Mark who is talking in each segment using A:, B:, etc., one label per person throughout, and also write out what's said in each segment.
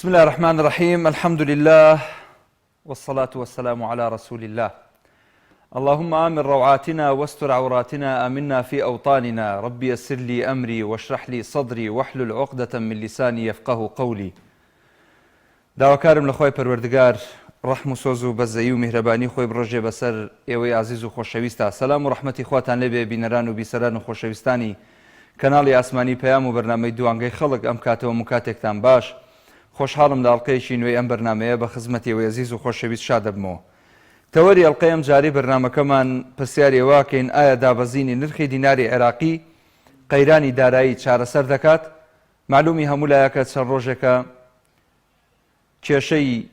A: بسم الله الرحمن الرحيم. الحمد لله والصلاة والسلام على رسول الله. اللهم آمن روعاتنا واستر عوراتنا، آمنا في أوطاننا. ربي يسر لي أمري واشرح لي صدري واحلل عقدة من لساني يفقه قولي. داواکارم لخوای پەروەردگار ڕەحم و سۆز و بەزەیی و میهرەبانی خۆی بڕۆژێ بەسەر ئێوەی عزیز و خۆشەویستە. سەلام و ڕەحمەتی خواتان لێبێ بینەران و بیسەران و خۆشەویستانی کەناڵی ئاسمانی پەیام و بەرنامەی دوانگەی خەڵک. ئەم کاتەوە کاتێکتان باش. خۆشحاڵم لە ئەڵقەیەکی نوێی ئەم بەرنامەیە بە خزمەتی ئێوەی عزیز و خۆشەویست شاد دەبمەوە. تەوەری ئەڵقەی ئەم جارەی بەرنامەکەمان پرسیاری ئێوەکەین: ئایا دابەزینی نرخی دیناری عێراقی قەیرانی دارایی چارەسەر دەکات؟ معلومی هەموو لایەکە چەند ڕۆژێکە کێشەی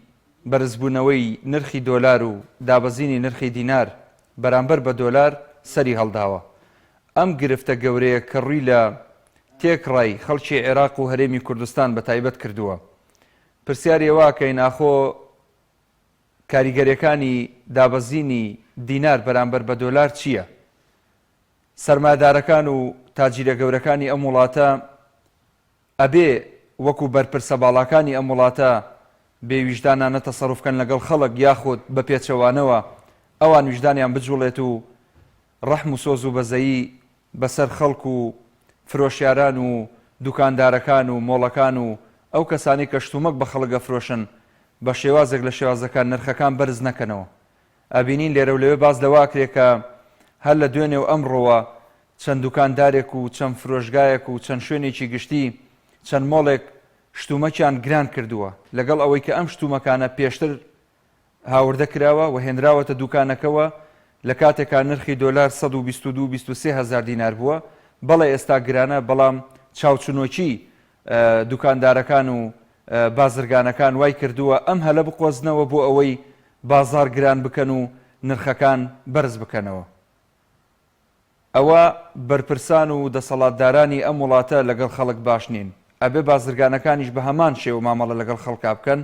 A: بەرزبوونەوەی نرخی دۆلار و دابەزینی نرخی دینار بەرامبەر بە دۆلار سەری هەڵداوە. ئەم گرفتە گەورەیە کە ڕووی لە تێکڕای خەڵکی عێراق و هەرێمی کوردستان بە تایبەت کردووە. پرسیاری ئێوەکەین: ئاخۆ کاریگەریەکانی دابەزینی دینار بەرامبەر بە دۆلار چییە؟ سەرمایەدارەکان و تاجیرە گەورەکانی ئەم وڵاتە ئەبێ وەکو بەرپرسە باڵاکانی ئەم وڵاتە بێویژدانانە تەسەڕوفکەن لەگەڵ خەڵک، یاخود بە پێچەوانەوە ئەوان ویژدانیان بجوڵێت و ڕەحم و سۆز و بەزەیی بەسەر خەڵک و فرۆشیاران و دوکاندارەکان و مۆڵەکان و ئەو کەسانی کە شتومەک بە خەڵک ئەفرۆشن بە شێوازێک لە شێوازەکان نرخەکان بەرز نەکەنەوە. ئەبینین لێرە و لەوێ باز لەواکرێت کە هەر لە دوێنێ و ئەمڕۆوە چەند دوکاندارێک و چەند فرۆشگایەک و چەند شوێنێکی گشتی چەند مۆڵێک شتومەکیان گران کردووە، لەگەڵ ئەوەی کە ئەم شتومەکانە پێشتر هاوردە کراوە و هێنراوەتە دوکانەکەوە لە کاتێکا نرخی دۆلار 122-23 هزار دینار بووە. بەڵێ ئێستا گرانە، بەڵام چاوچنۆکی دوکاندارەکان و بازرگانەکان وای کردووە ئەم هەلە بقۆزنەوە بۆ ئەوەی بازار گران بکەن و نرخەکان بەرز بکەنەوە. ئەوە بەرپرسان و دەسەڵاتدارانی ئەم وڵاتە لەگەڵ خەڵک باش نین. ئەبێ بازرگانەکانیش بە هەمان شێوە مامەڵە لەگەڵ خەڵکا بکەن.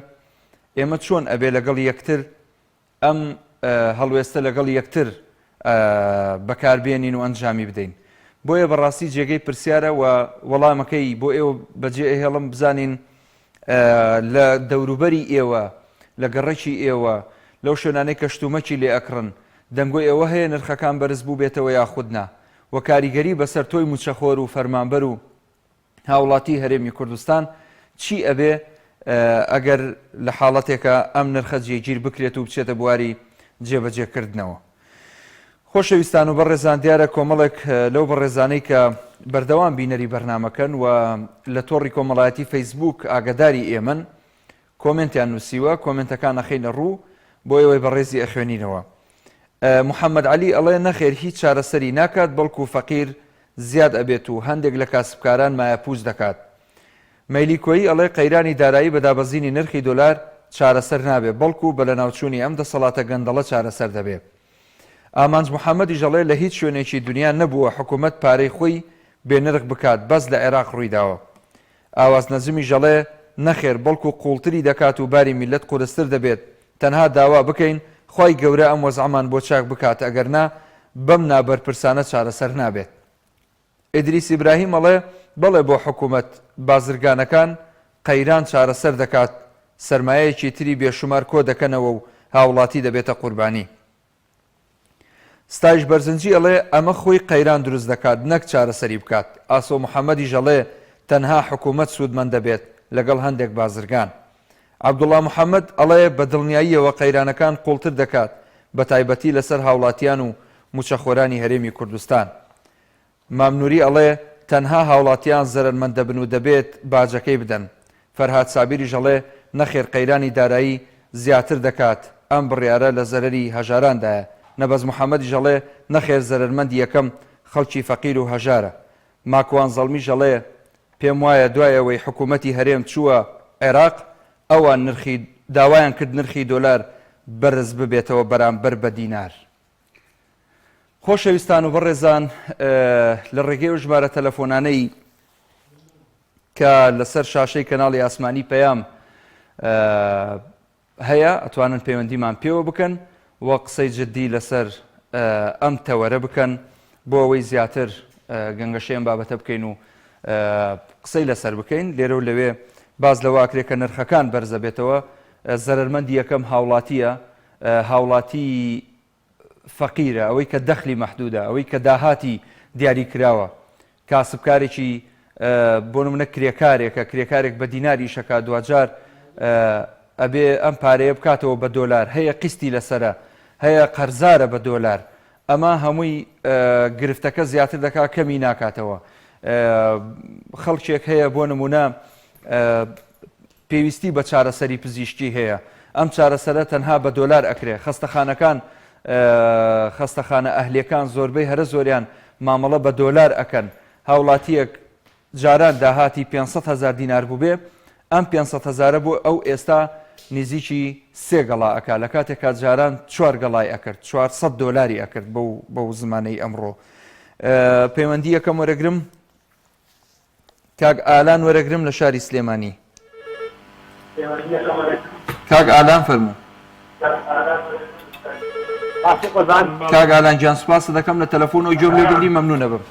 A: ئێمە چۆن ئەبێ لەگەڵ یەکتر ئەم هەڵوێستە لەگەڵ یەکتر بەکاربێنین و ئەنجامی بدەین. بۆیە بەڕاستی جێگەی پرسیارە و وەڵامەکەی بۆ ئێوە بەجێ هێڵم بزانین لە دەوروبەری ئێوە، لە گەڕێکی ئێوە، لەو شوێنانەی کە شتومەکی لێ ئەکڕن، دەنگۆی ئێوە هەیە نرخەکان بەرز بوو بێتەوە یاخودنا، و کاریگەری بەسەر تۆی موچەخۆر و فەرمانبەر و هاوڵاتی هەرێمی کوردستان چی ئەبێ ئەگەر لە حاڵەتێکە ئەم نرخە جێگیر بکرێت و بچێتە بواری جێبەجێکردنەوە. خۆشەویستان و بەڕێزان، دیارە کۆمەڵێک لەو بەڕێزانەی کە بەردەوام بینەری بەرنامەکەن و لە تۆڕی کۆمەڵایەتی فەیسبوک ئاگداری ئێمن کۆمنتیان نووسیوە، کۆمنتەکان ئەخینە ڕوو بۆ ئێوەی بەڕێزی ئەخوێنینەوە. محەممەد علی ئەڵێ: نەخێر هیچ چارەسەری ناکات، بەڵکو فەقیر زیاد ئەبێت و هەندێک لە کاسبکاران مایەپووز دەکات. مەیلی کۆیی ئەڵێ: قەیرانی دارایی بە دابەزینی نرخی دۆلار چارەسەر نابێت، بەڵکو بە لە ناوچوونی ئەم دەسەڵاتە گەندەڵە چارەسەر دەبێت. ئامانج محەممەدی ژەڵێ: لە هیچ شوێنێکی دنیا نەبووە حکوومەت پارەی خۆی بێنرخ بکات، بەس لە عێراق ڕوویداوە. ئاواز نەزمی ژەڵێ: نەخێر، بەڵکو قوڵتری دەکات و باری میلەت قورستر دەبێت. تەنها داوا بکەین خی گەورە ئەم وەزعمان بۆ چاک بکات، ئەگەرنا بەم نابەرپرسانە چارەسەر نابێت. ئیدریس ئیبراهیم ئەڵێ: بەڵێ بۆ حکوومەت بازرگانەکان قەیران چارەسەر دەکات، سەرمایەیەکی تری بێشومار کۆ دەکەنەوە و هاوڵاتی دەبێتە قوربانی. ستایش بەرزنجی ئەڵێ: ئەمە خۆی قەیران دروست دەکات، نەک چارەسەری بکات. ئاسۆ محەممەدی ژەڵێ: تەنها حکوومەت سوودمەند دەبێت لەگەڵ هەندێک بازرگان. عەبدوڵڵا محەممەد ئەڵێ: بە دڵنیاییەوە قەیرانەکان قوڵتر دەکات، بە تایبەتی لەسەر هاوڵاتیان و موچەخۆرانی هەرێمی کوردستان. مامنووری ئەڵێ: تەنها هاوڵاتیان زەرمەند دەبن و دەبێت باجەکەی بدەن. فەرهاد سابیری ژەڵێ: نەخێر، قەیرانی دارایی زیاتر دەکات، ئەم بڕیارە لە زەرەری هەژارandایە. نەبەز محەممەدی ژەڵێ: نەخێر، زەرمەندی یەکەم خەڵکی فەقیر و هەژارە. ماکوان زەڵمی ژەڵێ: پێم وایە دوایەوەی حکوومەتی هەرێم چووە عێراق ئەوان داوایان کرد نرخی دۆلار بەرز ببێتەوە بەرامبەر بە دینار. خۆشەویستان و بەڕێزان، لە ڕێگەی و ژمارە تەلەفۆنانەی کە لەسەر شاشەی کەناڵی ئاسمانی پەیام هەیە ئەتوانن پەیوەندیمان پێوە بکەن و قسەی جددی لەسەر ئەم تەوەرە بکەن بۆ ئەوەی زیاتر گەنگەشەیەم بابەتە بکەین و قسەی لەسەر بکەین. لێرە و لەوێ باز لەواکرێ کە نرخەکان بەرزە بێتەوە زەرمەندی یەکەم هاوڵاتیە هاوڵاتی فەقیرە ئەوەی کە دەخلی مەحدودە ئەوەی کە داهاتی دیاری کراوە کاسبکارێکی بۆ نمونە کرێکارێکە کرێکارێک بە دیناری شەکات دوجار ئەبێ ئەم پارەیە بکاتەوە بە دۆلار هەیە قستی لەسرە هەیە قەرزارە بە دۆلار ئەمە هەمووی گرفتەکە زیاتر دەکات کەمی ناکاتەوە خەڵکێک هەیە بۆ نمونە پێویستی بە چارەسەری پزیشکی هەیە ئەم چارەسەرە تەنها بە دۆلار ئەکرێ خەستەخانە ئەهلیەکان زۆربەی هەرە زۆریان مامەڵە بە دۆلار ئەکەن هاوڵاتیەک جاران داهاتی 500,000 دینار بوو بێ ئەم 500,000 بۆ ئەو ئێستا نزیکی 3 گەڵا ئەکا لە کاتێکا جاران 4 گەڵای ئەکرد 400 دۆلاری ئەکرد بەو زمانەی ئەمڕۆ پەیوەندی یەکەم وەرەگرم کاک ئالان وەرەگرم لە شاری سلێمانی کاک ئالان فەرموو کاک ئالان گیان سوپاس دەکەم لە تەلەفۆن و گوێم لێبگری مەمنونە بم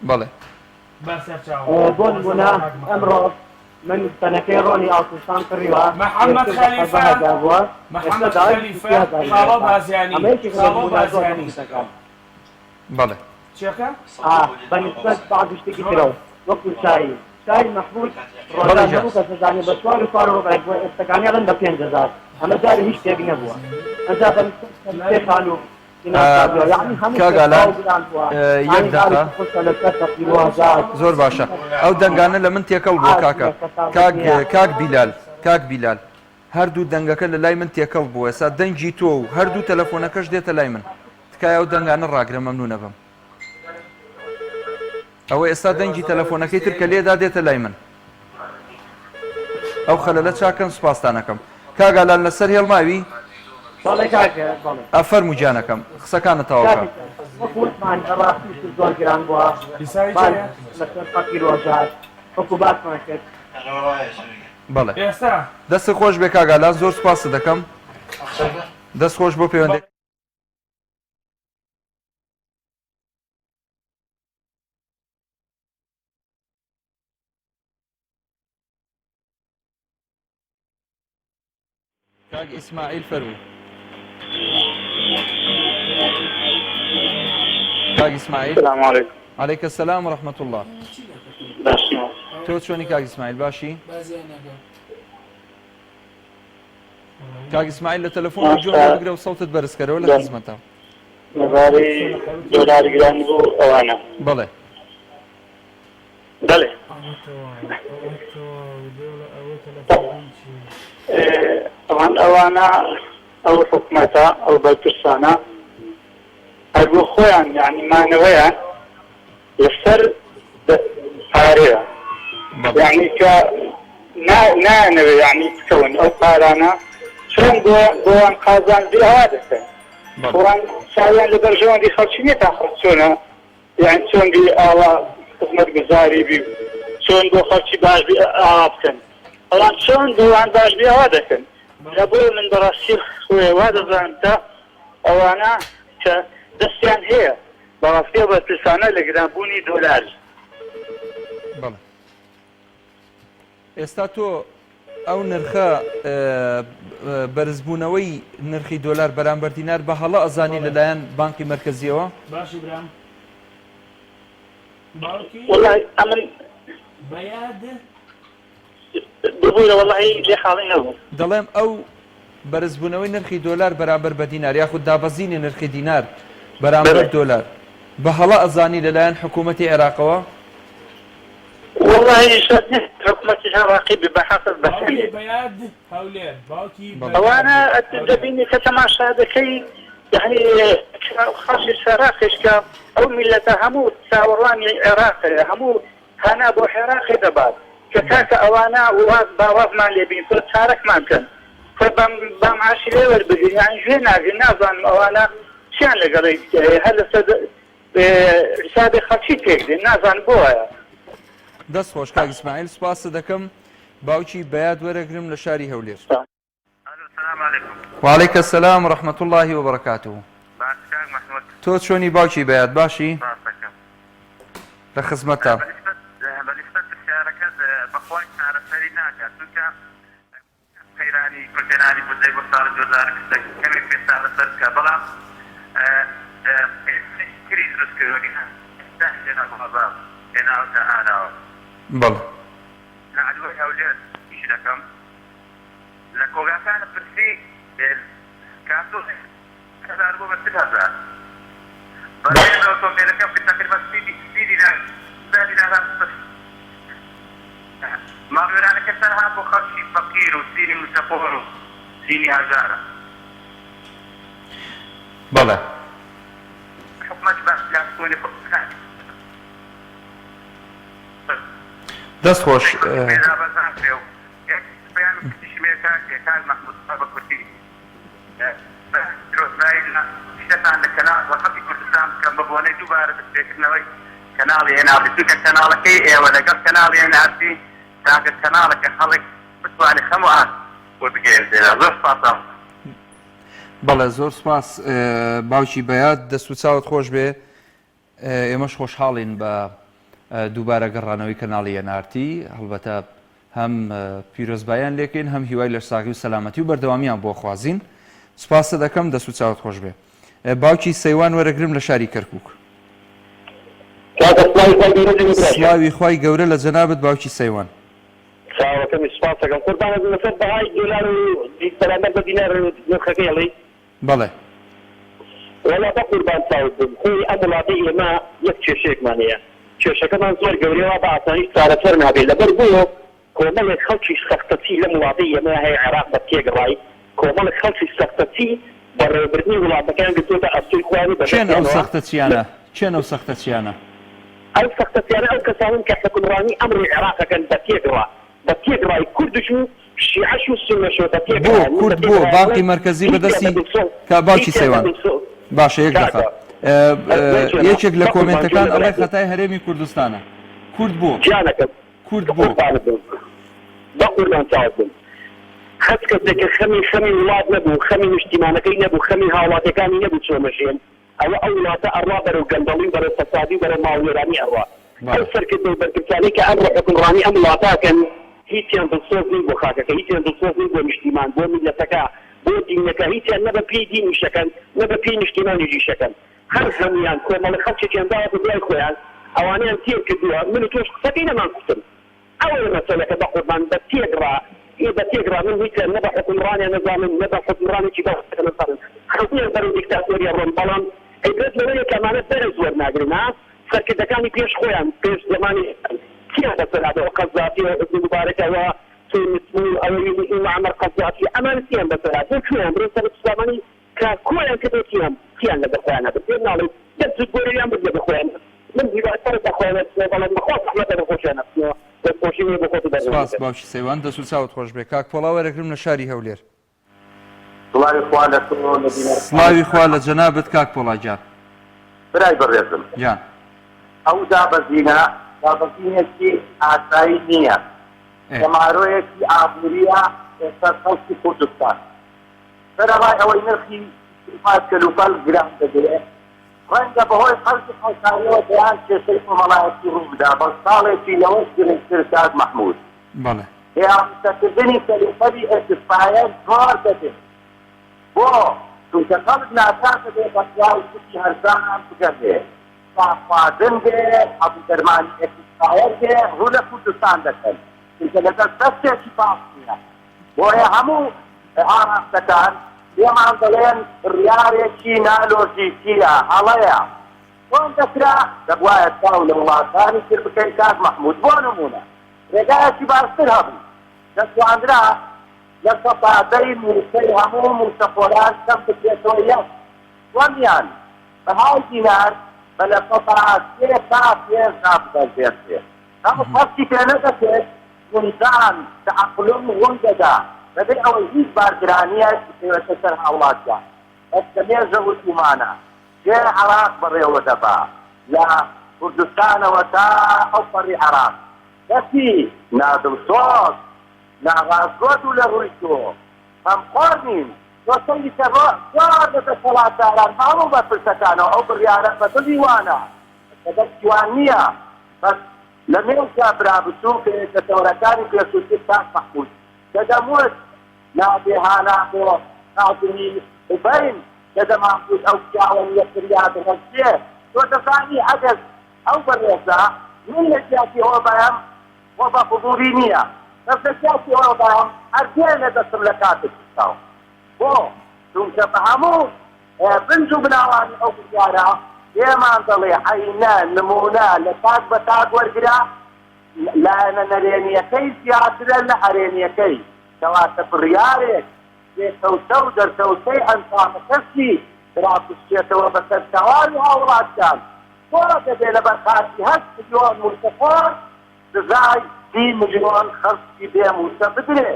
A: بەڵێ
B: بۆ نمونە ئەمڕۆ من سەنەکەی ڕۆنی ئاوتوسان کڕیوە
C: محەممەد خەلیفە محەممەد خەلیفە خاڵۆ بازیانی
A: بەڵێ
C: چێکە؟
B: بەنسبەت بەعض شتێکی ترەوە وەکو شایی شاری مەحموود ڕۆژانەبوو کە سەزانێ بە 4 ڕۆبەیەک بۆ ئێستەکانی ئەڵەن بە 5,000 ئەمە جارێ هیچ شتێک نەبووە ئەجا بەنسبەت پێ خانوو
A: کاگالان یەک دقە زۆر باشە ئەو دەنگانە لە من تێکەڵ بوو کاکە کاک بیلال هەردوو دەنگەکە لە لای من تێکەڵ بوو ئێستا دەنگی تۆ و هەردوو تەلەفۆنەکەش دێتە لای من تکایە ئەو دەنگانە ڕاگرە مەمنونە بم ئەوە ئێستا دەنگی تەلەفۆنەکەی تر کە لێدا دێتە لای من ئەو خەلەلە چاکەم سوپاسدانەکەم کاگالان لەسەر هێڵماوی ئەفەرموو گیانەکەم قسەکانە تەواوکە
B: وەکومان ڕاستی زۆر گران بووە لەسەر فەقیر ڕۆژات وەکو باسمان کرد
A: بەڵێ دەستی خۆش بێ کاگالان زۆر سوپاس دەکەم دەست خۆش بۆ پەیوەندی كاك إسماعيل فرو كاك إسماعيل
D: السلام عليكم.
A: عليك السلام ورحمة الله. تو شلوني كاك إسماعيل باشي؟ كاك إسماعيل لتلفون الجون بقرا وصوت تبرز كره ولا خدمته؟
D: مباري دولار جرانبو أوانا.
A: بله.
D: بله. طبعا أوانا أو حكمتا أو بلتسانا أبو خوان يعني ما نويا يسر حارية يعني ك نا نوي يعني تكون أو قارانا شلون بوان قازان دي هوادثة طبعا سايان لبرجوان دي خلشيني تاخذ شلون يعني شلون دي آوا خدمة جزاري بي شلون بو خلشي باش بي آبكن طبعا شلون بوان باش بي هوادثة لابد من براسيل خويا وهذا زانتا أوانا كدستيان هي براسيل بتلسانة لقرابوني دولار.
A: بله. ئێستا تۆ ئەو نرخە بەرزبوونەوەی نرخی دۆلار بەرامبەر دینار بە هەڵە ئەزانی لەلایەن بانکی مرکزیەوە؟
C: باشی برام.
D: والله أمن.
C: بياد.
D: بقول والله لي حالي نبو.
A: دەڵێم ئەو بەرزبوونەوەی نرخی دۆلار بەرامبەر بە دینار یاخود دابەزینی نرخی دینار بەرامبەر دۆلار بە هەڵە ئەزانی لەلایەن حکوومەتی عێراقەوە؟
D: والله حكومة العراقي بحسب بحثي
C: بياد هولير باوكي
D: وانا اتدبيني كتماشى ذكي يعني خاصي سراخش كا او ملة همو تاوراني عراقي همو هنا بو عراقي دبات كتاك اوانا وواز باواز ما ليبين فتشارك ما كان فبام عاشي ليور بدي يعني جينا نازن اوانا شان لقري هذا رسالة خاصي تكدي نازن بوها
A: دەست خۆش کاک ئیسماعیل سوپاس دەکەم باوکی بەیاد وەرەگرم لە شاری هەولێر.
E: السلام عليكم.
A: وعليك السلام ورحمة الله وبركاته.
E: باشكرك محمود.
A: تۆ چۆنی باوکی بەیاد باشی؟
E: باشەکەم.
A: لە خزمەتە.
E: بەنسبەت پرسیارەکەت بەخوای چارەسەری ناکات چونکە قەیرانی کوردێنانی بودەی بۆ ساڵی 2020 کەمێک پێ چارەسەر بکە بەڵام کری دروستکردنی داهێنا بەڵام هێناوتە ئاراوە.
A: بەڵێ.
E: لە عەدوای هەولێر ئیش دەکەم. لە کۆگاکانە پرسی کاتۆ هزار بۆ بە 30,000. بەڵێن ئۆتۆمبیلەکەم کە تقریبا 30 دینار ماڵوێرانەکە تەنها بۆ خەڵکی فەقیر و سینی متەقۆڕ و سینی هەژارە.
A: بەڵێ.
E: حکومەت باش لاسکۆنی خۆ
A: دەست خۆش.
E: پێدا بەزان پێ و بەیان و کتیشمێکە کێکان مەحموود بە کورتی درۆزایی شتتان لە کەناڵ وە خەڵکی کوردستان بکەم بە بۆنەی دووبارە دەستپێکردنەوەی کەناڵی هێناڵی چونکە کەناڵەکەی ئێوە لەگەڵ کەناڵی هێناسی تاکە کەناڵەکە خەڵک بتوانێت هەموو ئاست بۆ بگەێنرێنە. زۆر سپاسام.
A: بەڵێ زۆر سپاس باوکی بەیاد دەست و چاوت خۆش بێ. ئێمەش خۆشحاڵین بە دووبارە گەڕانەوەی کەناڵی NRT هەڵبەتە هەم پیرۆزبایان لێکەین هەم هیوای لەشساغی و سەلامەتی و بەردەوامیان بۆ خوازین. سپاسە دەکەم دەست و چاوت خۆش بێ. باوکی سەیوان وەرەگرم لە شاری کەرکووک. سلاوی خوای گەورە لە جەنابەت باوکی سەیوان.
F: چاوەکەمی سپاسەکەم قوربانت لەسەر بەهای دۆلار و بەرامبەر بە دینار نرخەکەی هەڵی.
A: بەڵێ.
F: وڵاتە قوربان چاوت بووم خۆی ئەم وڵاتەی ئێمە یەک کێشەیەکمان هەیە. کێشەکەمان زۆر گەورەیەوە بە ئاسانی چارەسەر نابێت لەبەر بۆ کۆمەڵێک خەڵکی سەختەچی لەم وڵاتەی ئێمە هەیە عێراق بە تێگەڕای کۆمەڵێک خەڵکی سەختەچی بەڕێوەبردنی وڵاتەکان گرتووەتە ئەستوی خوانی
A: چێن ئەو سەختەچیانە؟ چێن ئەو سەختەچیانە؟
F: ئەو سەختەچیانە ئەو کەسانن کە حکومڕانی ئەمری عێراقەکەن بە تێگەڕا بە تێگەڕای کوردش و شیعەش و سونەش بە تێگەڕا
A: بۆ کورد بۆ بانکی مرکزی بەدەستی کە باوکی سەیوان باشە یەک دەقە یەکێک لە کۆمنتەکان ئەڵێ خەتای هەرێمی کوردستانە. کورد بۆ کورد بۆ
F: بە قوربان چاوت بووم هەست کەسێکە خەمی وڵات نەبوو خەمی نیشتیمانەکەی نەبوو خەمی هاوڵاتەکانی نەبوو چۆمەژێن ئەوە ئەو وڵاتە ئەڕوا بەرەو گەندەڵی بەرەو فەسادی بەرەو ماڵوێرانی ئەڕوا ئەو سەرکردەی بەرگرتیانەی کە ئەمڕۆ حکومڕانی ئەم وڵاتاکەن هیچیان دڵسۆز نین بۆ خاکەکە هیچیان دڵسۆز نین بۆ نیشتیمان بۆ میلەتەکە بۆ دینەکە هیچیان نە بە پێی دینی شەکەن نە بە پێی نیشتیمانیژی شەکەن هەر هەمویان کۆمەڵە خەڵکێکیان داوە بە دوای خۆیان ئەوانیان تێر کردووە من و تۆش قسەکەی نەمان گوتم ئەوە مەسەلەکە بە قوربان بە تێگڕا إذا تقرأ من هيك نبأ حكمراني نظام نبأ حكمراني كبار مثلا خلينا نبرد دكتاتوريا رمضان إبرز لويه كمان برز ورنا قلنا فكذا كان يبيش خويا بيش زماني كيف هذا وقذافي وابن مبارك و سمو أو معمر قذافي أمانتيا مثلا كلهم برز زماني ككويا كده كيان لبخوانا بس ينالي بس تقولي يوم بدي بخوانا من يبقى ترى بخوانا والله ما خاص ما بخوشنا
A: سپاس باوکی سەیوان دەست و چاوت خۆش بێ. کاک پۆڵا وەرەگرم لە شاری هەولێر. سڵاوی خوا لە جەنابەت کاک پۆڵا گیان.
G: برای بەڕێزم
A: گیان
G: ئەو دابەزینە دابەزینێکی ئاسایی نییە دەمارۆیەکی ئابووریە ئێستا خەڵکی کوردستان بەرەوای ئەوەی نرخی کەلوپەل گران دەگرێت ڕەنگە بەهۆی خەڵکی خەڵکاریەوە دەیان کێشەی کۆمەڵایەتی ڕووبدا بە ساڵێکی لەوەش گرنگتر کاک مەحموود
A: بەڵێ
G: یاریکردنی کەلوپەلی ئێکسپایر زۆر دەبێت بۆ چونکە خەڵک ناچارە بێ بە سیاوستی هەرزان بگەڕێ خواردن بێ هەبوو دەرمانی ئێکسپایر بێ ڕوو لە کوردستان دەکەن چونکە لەگەڵ دەستێکی باش نییە بۆیە هەموو ئاراستەکان پێمان دەڵێن ڕیارێکی نالۆژیکیە هەڵەیە چۆن دەکرا دەبوایە چاو لە وڵاتانی تر بکەین کاک مەحموود بۆ نمونە ڕێگایەکی باشتر هەبوو دەتواندرا لە سەپادەی موسەی هەموو موسەخۆران کەم بکرێتەوە یەک وەمیان بەهای دینار بە لە سەپاسێ تا پێنج نابدەزێتێ هەموو خەڵکی پێ نەدەکرێت گونجان تەعەقلم ڕوون دەدا بەبێ ئەوەی هیچ بارگرانیە پێوەتە سەر هاوڵاتدا ئەستەمێژە وتومانە جێ عێراق بەڕێوە دەبا لە کوردستانەوە تا ئەو پەڕی عێراق کەسی نادڵسۆز ناغازگۆت و لە ڕووی تۆ خەمخوار نین دۆستەنگی کەڕوار لە دەسەڵاتداران هەموو بەرپرسەکانەوە ئەو بڕیارە بە دڵی وانە بەدەستی وان نییە بەس لە مێژدا برابچوو کە دەتەوەرەکانی پێشووتر تاک مەحموود دەدەموت نابێهانا بۆ ناوتنی بین دەدەمانپوت ئەو پیاوە یەکتریا دەغەزیێ تۆ دەزانی ئەگەر ئەو بەڕێزە من لە سیاسی ئەوە بەیەم وە بە حضوری نییە بەس لە سیاسی ئەوە بەیەم هەرگێنە دەستم لە کاتێک بستاو بۆ چونکە بە هەموو بنج و بناوانی ئەو بڕیارە ئێمان دەڵێ عەینە نمونە لە تاک بە تاک وەرگرا لایەنە نەرێنیەکەی زیاترە لە هەرێنیەکەی کەواتە بڕیارێک دێکەوتە و دەرکەوتەی ئەنجامەکەسی دراپشتێتەوە بەسەر تەواوی هاوڵاتیان بۆ دەبێ لەبەر خاتی 8 ملیۆن مرتەخۆر سزای 10 ملیۆن خەڵکی بێ موسە بدرێ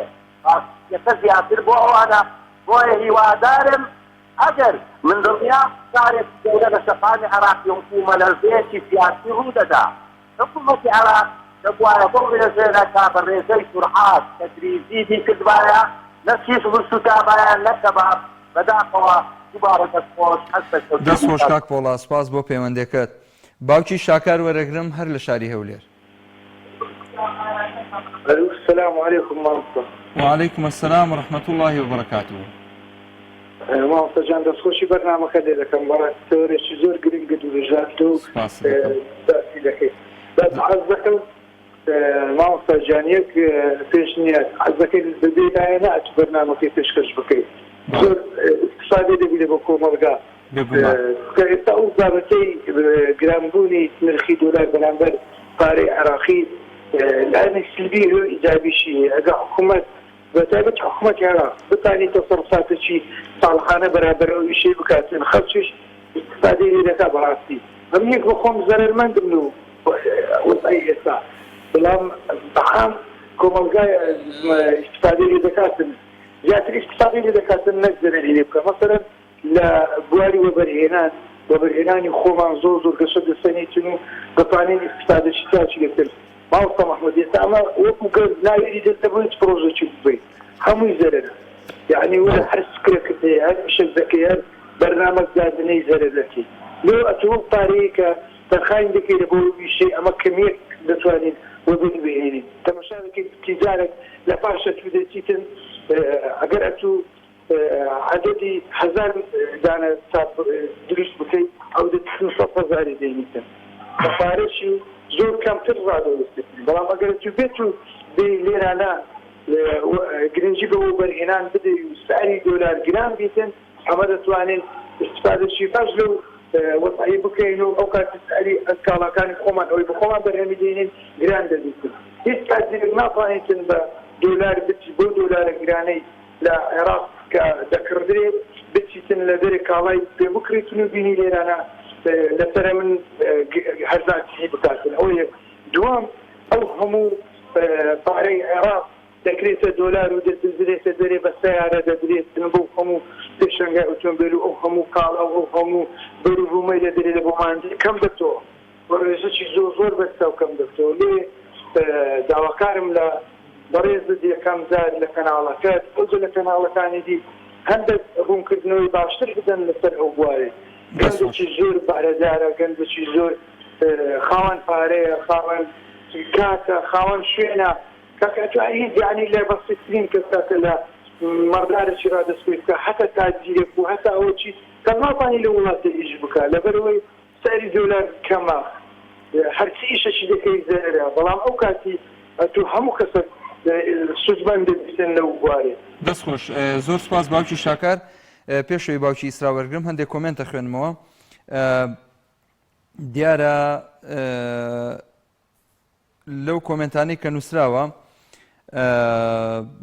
G: یەکە زیاتر بۆ ئەوانە بۆیە هیوادارم ئەگەر من دڵنیا کارێکی گەورە لە شەقامی عێراقی حکوومە لەرزەیەکی سیاسی ڕوو دەدا حکوومەتی عێراق دەبوایە بۆ ڕێژێنەکە بە ڕێژەی سورحات تەدریجی کردبایە نە چیش سوتابایە نە کەباب بەداخەوە دووبارە دەستخۆش
A: دەستخۆش کاک پۆڵا سپاس بۆ پەیوەندەکەت باوکی شاکار وەرەگرم هەر لە شاری هەولێر
H: السلام عليكم مامۆستا
A: وعليكم السلام ورحمة الله وبركاته
H: مامۆستا جان دەستخۆشی بەرنامەکە لێ دەکەم بەڕاستی تەوەرێکی زۆر گرنگت و دەژات و داسی دەکەیت حەز دەکەم مامۆستا جان یەک پێش نییە حەز دەکەیت بەبێدایە نەئەت بەرنامەکەی پێشکەش بکەیت زۆر اقتصادی دەبێت بۆ کۆمەلگا کە ئێستا ئەو بابەتەی گرانبوونی نرخی دۆلار بەرامبەر پارەی عێراقی لایەنێک سلبی و ئیجابیشی ئەگە حکوومەت بەتایبەت حکوومەتی عێراق بتوانێت تەسەڕفاتێکی ساڵحانە بەرامبەر ئەو ئیشەی بکاتن خەڵکیش استفادەی لێ دەکات بەڕاستی ئەم یەک بە خۆم زەرمەندم و وەزعی ئێستا بەڵام بەعام کۆمەلگای استفادەی لێ دەکاتن زیاتر استفادەی لێ دەکاتن نەک زەرەری لێ بکە مەسەرەن لە بواری وەبەرهێنانی خۆمان زۆر زۆر گەشە دەسەنیتن و دەتوانین استفادەشی تاچی لێتر ماوەستا مەحموود ئێستا ئەمە وەکو گەر ناوێری دەستە بۆ هیچ پرۆژێکی ببێت هەمووی زەرەرە یعنی وەرە هەر سکرەکەت هەیە هەر شەک دەکەی هەر بەرنامەک دادنەی زەرەر دەکەی لێ ئەتوە پارەیە کە تەنخاین دەکەی لە بۆ ویشەی ئەمە کەمێک دەتوانین وەبەری بهێنین تەماشا دەکەی تیجارێک لە پاشە تو دەچیتن ئەگەر ئەتوو عددی 1000 دانە دروست بکەیت ئەو دەچن 100,000 دەینیتن بە پارەشی زۆر کەمتر ڕادەوەستێت بەڵام ئەگەر تو بێت و دەی لێرانە گرنگی بە وەبەرهێنان بدەی و سعری دۆلار گران بیتن ئەمە دەتوانین استفادەشی باش لەو وەسعی بکەین و ئەو کات سعری ئەسکاڵەکانی خۆمان ئەوەی بە خۆمان بەرهەمی دێنین گران دەبیتن هیچ کاتێک ناتوانێتن بە دۆلار بچی بۆ دۆلارە گرانەی لە عێراق کە دەکردرێت بچیتن لە دەرێ کاڵای پێ بکرێتن و بینی لێرانە لەسەر من هەرزاتی بکاتن ئەوە دوام ئەو هەموو پارەی عێراق دەکرێتە دۆلار و دەدرێتە دەرێ بە سیارە دەدرێتن بۆ هەموو پێشەنگای ئۆتۆمبیل و ئەو هەموو کاڵ ئەو هەموو بەروبوومەی لە دەرێ لە بۆ ماندی کەم دەکتەوە ڕێژەی زۆر بەستا و کەم دەکتەوە لێ داواکارم لە بەڕێزت یەکەم جار لە کەناڵەکەت ئەوجە لە کەناڵەکانی دی هەندێک ڕوونکردنەوەی باشتر بدەن لەسەر ئەو بوارێ گەندێکی زۆر بارەدارە گەندێکی زۆر خاوەن پارەیە خاوەن کاتە خاوەن شوێنە کاکەتوانی یعنی لە بەسیترین کەساکە لە مەڕدارێکی ڕادەستکوێت کە هەتا تاجیرێک و هەتا ئەوەی کە ناتوانێت لە وڵاتە ئیش بکات لەبەرەوەی سەری دۆلار کەمە هەرچی ئیشەکی دەکەی زەرە بەڵام ئەو کاتی تو هەموو کەسە سوزمەند دەبیستن لەو بوارێ
A: دەستخۆش زۆر سپاس باوکی شاکار پێشەوەی باوکی ئیسرا وەرگرم هەندێک کۆمنتە خوێنمەوە دیارە لەو کۆمنتانەی کە نووسراوە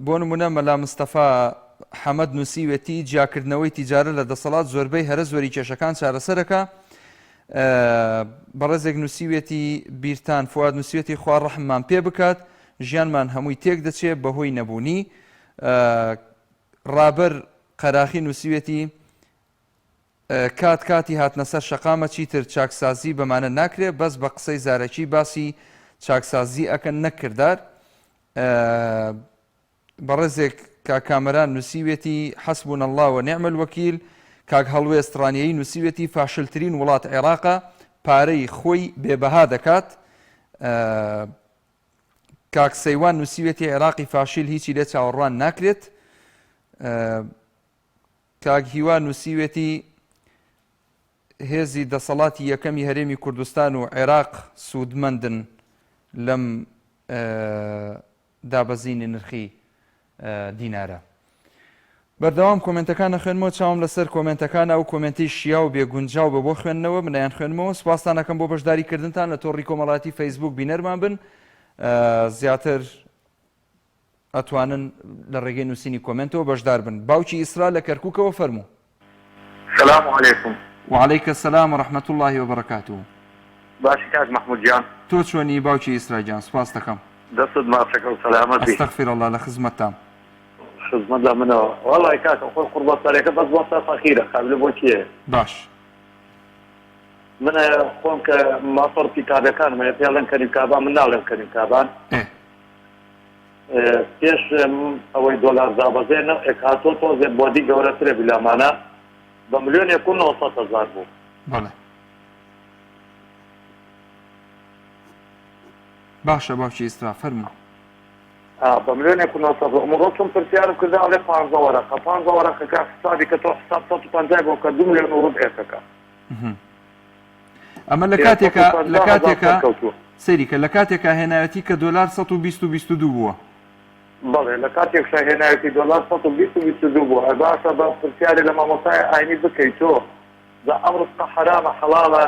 A: بۆ نمونە مەلا مستەفا حەمەد نووسیوێتی جیاکردنەوەی تیجارە لە دەسەڵات زۆربەی هەرە زۆری کێشەکان چارەسەرەکە بەڕێزێک نووسیوێتی بیرتان فواد نووسیوێتی خوا ڕەحممان پێ بکات ژیانمان هەمووی تێک دەچێت بەهۆی نەبوونی ڕابەر قەراخی نووسیوێتی کاتی هاتنە سەر شەقامە چیتر چاکسازی بەمانە ناکرێت بەس بە قسەی زارەکی باسی چاکسازی ئەکەن نەکردار بەڕێزێک کاک کامەران نووسیوێتی حەسبونا الله ونعم الوەکیل. کاک هەڵوێ ئەسترانیایی نووسیوێتی فاشلترین وڵات عێراقە، پارەی خۆی بێبەها دەکات. کاک سەیوان نووسیوێتی عێراقی فاشیل هیچی لێ چاوەڕوان ناکرێت. کاک هیوان نووسیوێتی هێزی دەسەڵاتی یەکەمی هەرێمی کوردستان و عێراق سوودمەندن لەم دابەزینی نرخی دینارە. بەردەوام کۆمنتەکان نەخوێنمەوە، چاوم لەسەر کۆمنتەکانە و کۆمنتی شیا و بێگونجاو بە بۆ خوێندنەوە منیان خوێنمەوە. سوپاسان دەکەم بۆ بەشداریکردنتان لە تۆڕی کۆمەڵاتی فەیسبوک بینەرمان بن، زیاتر ئەتوانن لە ڕێگەی نووسینی کۆمنتەوە بەشدار بن. باوکی ئیسرا لە کەرکووکەوە فەرموو.
E: السلام عليكم.
A: وعليك السلام ورحمة الله وبركاته.
E: باشی کاک محمود جان،
A: تۆ چۆنی باوکی ئیسرا جان؟ سپاس دەکەم.
E: دەستت ماچەکە و سەلامەتی.
A: ئەستەغفر الله، لە خزمەتتان.
E: خزمەت لە منەوە. وەڵی کاکە خۆی قوربەتسەرێکە بەس بۆ فەقیرە قابل بۆ چییە؟
A: باش.
E: منە خۆم کە ماسەڵ پیکادەکانمە پێڵێن کەریم کابان، من ناڵێم کەریم کابان. پێش ئەوەی دۆلار دابەزێنە هاتۆ تۆزێ بۆدی گەورەترە بیلامانە بە ملیۆن 900,000 بوو.
A: بەڵێ. باشە باوکی ئیسرا فەرموو.
E: بە ملیۆن 900 ئەمڕۆ چۆن پرسیارم کردا ئەڵێ 15 وەرەقە 15 وەرەقەکە حسابی کە تۆ حساب 150 بۆ کە 2 ملیۆن ورود ئێسەکە.
A: ئەمە لە کاتێکە سەیریکە لە کاتێکە هێنایەتی کە دۆلار 122 بووە.
E: بەڵێ لە کاتێک هێنایەتی دۆلار 122 بوو. باشە بە پرسیاری لە مامۆستای ئاینی بکەیت تۆ ئەم ڕستە حرامە حەڵاڵە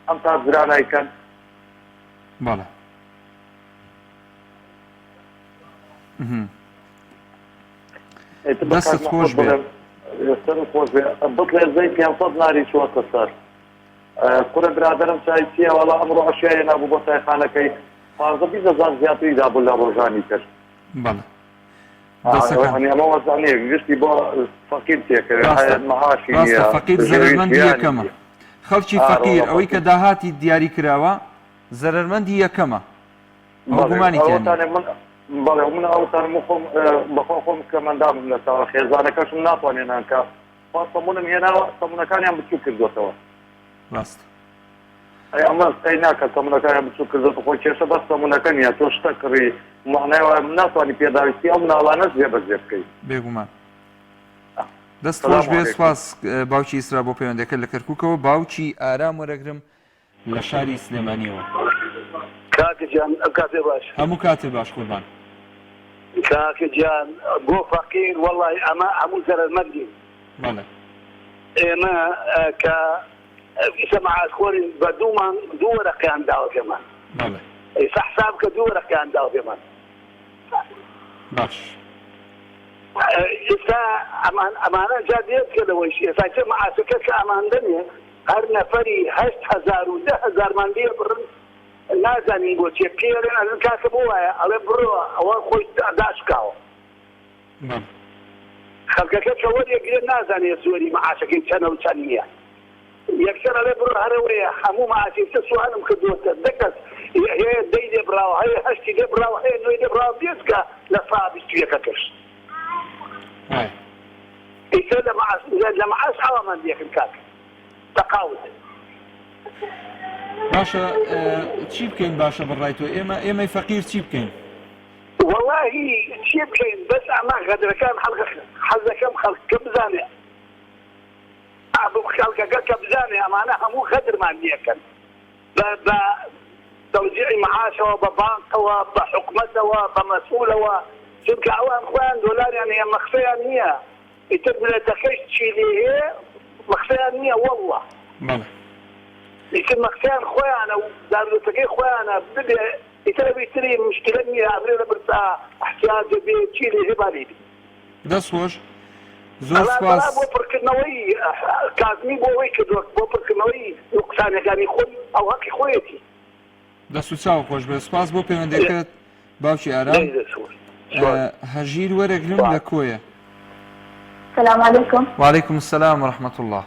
E: ئەم تاجرانایکەن.
A: بەڵێ. دەستت خۆش بێ.
E: بڵێ زەی 500 ناری چوەتە سەر. کوڕە برادرم چای چییە؟ وەڵا ئەمڕۆ ئەشیایە نابوو بۆ چایخانەکەی 15,000 زیاتری دابوو لە ڕۆژانی کرد.
A: بەڵێ.
E: ئەمە وەزانەیە گشتی بۆ فەقیر تێکرد مەهاشی نییە.
A: فەقیر زەرمەندی یەکەمە. خەڵکی فەقیر ئەوەی کە داهاتی دیاری کراوە زەرمەندی یەکەمە. ئەوە گومانی تێنە.
E: بەڵێ من ئەوتانم خۆم بەخۆ خۆم کە منداڵم لەسەوە خێزانەکەشم ناتوانێنان کە سەمونم هێناوە سەمونەکانیان بچوو کردوێتەوە.
A: ڕاست.
E: ئەمە ئەی ناکە سەمونەکانیان بچوو کردوێتە خۆ کێشە بەس سەمونەکە نیە تۆ شتە کڕی معنایەوە ناتوانانی پێداویستی ئەو مناڵانەش جێبەجێ بکەیت.
A: بێگومان. دەست خۆش بێ. سوپاس باوکی ئیسرا بۆ پەیوەندەکە لە کەرکووکەوە. باوکی ئارام وەرەگرم لە شاری سلێمانیەوە.
F: کاکە جان کاتێ باش.
A: هەموو کاتێ باش قوربان.
F: کاکە جان بۆ فەقیر وەڵی ئەمە هەموو زەرمەندین.
A: بەڵێ.
F: ئێمە کە سەماعاتخۆرین بە دوو وەرەقیان داوە پێمان.
A: بەڵێ.
F: ئێستا حساب کە دوو وەرەقیان داوە پێمان.
A: باش.
F: ئێستا ئەمانە جا دێت کە لەوەیش ئێستا چه مەعاسەکە کە ئەماندەنێ هەر نەفەری 8,000 و 10,000 لێ بڕن نازانین بۆ چێ پێێن ئەلەن کاکە بۆ وایە ئەڵێ بڕۆ ئەوە خۆی داشکاوە. خەڵکەکە کە وەرێگرێ نازانێت زۆری مەعاشەکەی چەنە و چەند نییە. یەکسەر ئەڵێ بڕۆ هەرەوەیە هەموو مەعاشێکە سوالم کردووەتە دەکەس هەیە 10 لێ براوە هەیە 8 لێ براوە هەیە 9 لێ براوە بێزکە لە سا 21 کەش. ئیتر لە مەعاش ئەوەمان دێکن کاکە تەقاوت.
A: باشە چی بکەین باشە بڕای تۆ ئێمەی فەقیر چی بکەین؟
F: وەڵاهی چی بکەین بەس ئەما غەدرەکان حەزەکەم خەڵکە بزانێ خەڵکەکە کە بزانێ ئەمانە هەموو غەدرمان نیەکەن بە تەوزیعی مەعاشەوە بە بانکەوە بە حکومەتەوە بە مەسئولەوە چونکە ئەوان خۆیان دۆلاریان هەیە مەخفەیان نییە ئیتر ملەتەکەش چی لێ هەیە مەخفەیان نییە وەڵڵا. ئیتر مەخفەیان خۆیانە و دارودەتەکەی خۆیانە بدێ ئیتر ئەویتری مشکلە نییە ئەبرێ لە برسا احتیاج دەبێ چی لێ هێ بالێبی.
A: دەست خۆش. زۆر سپاس.
F: بۆ پڕکردنەوەی کازمی بۆ ئەوەی کردووە بۆ پڕکردنەوەی نوقسانەکانی خۆی ئەو هەقی خۆیەتی.
A: دەست و چاو خۆش بێ. سپاس بۆ پەیوەندەکەت باوکی ئارام. هەژیر وەرەگرم لە کۆیە.
I: السلام عليكم.
A: وعليكم السلام ورحمة الله.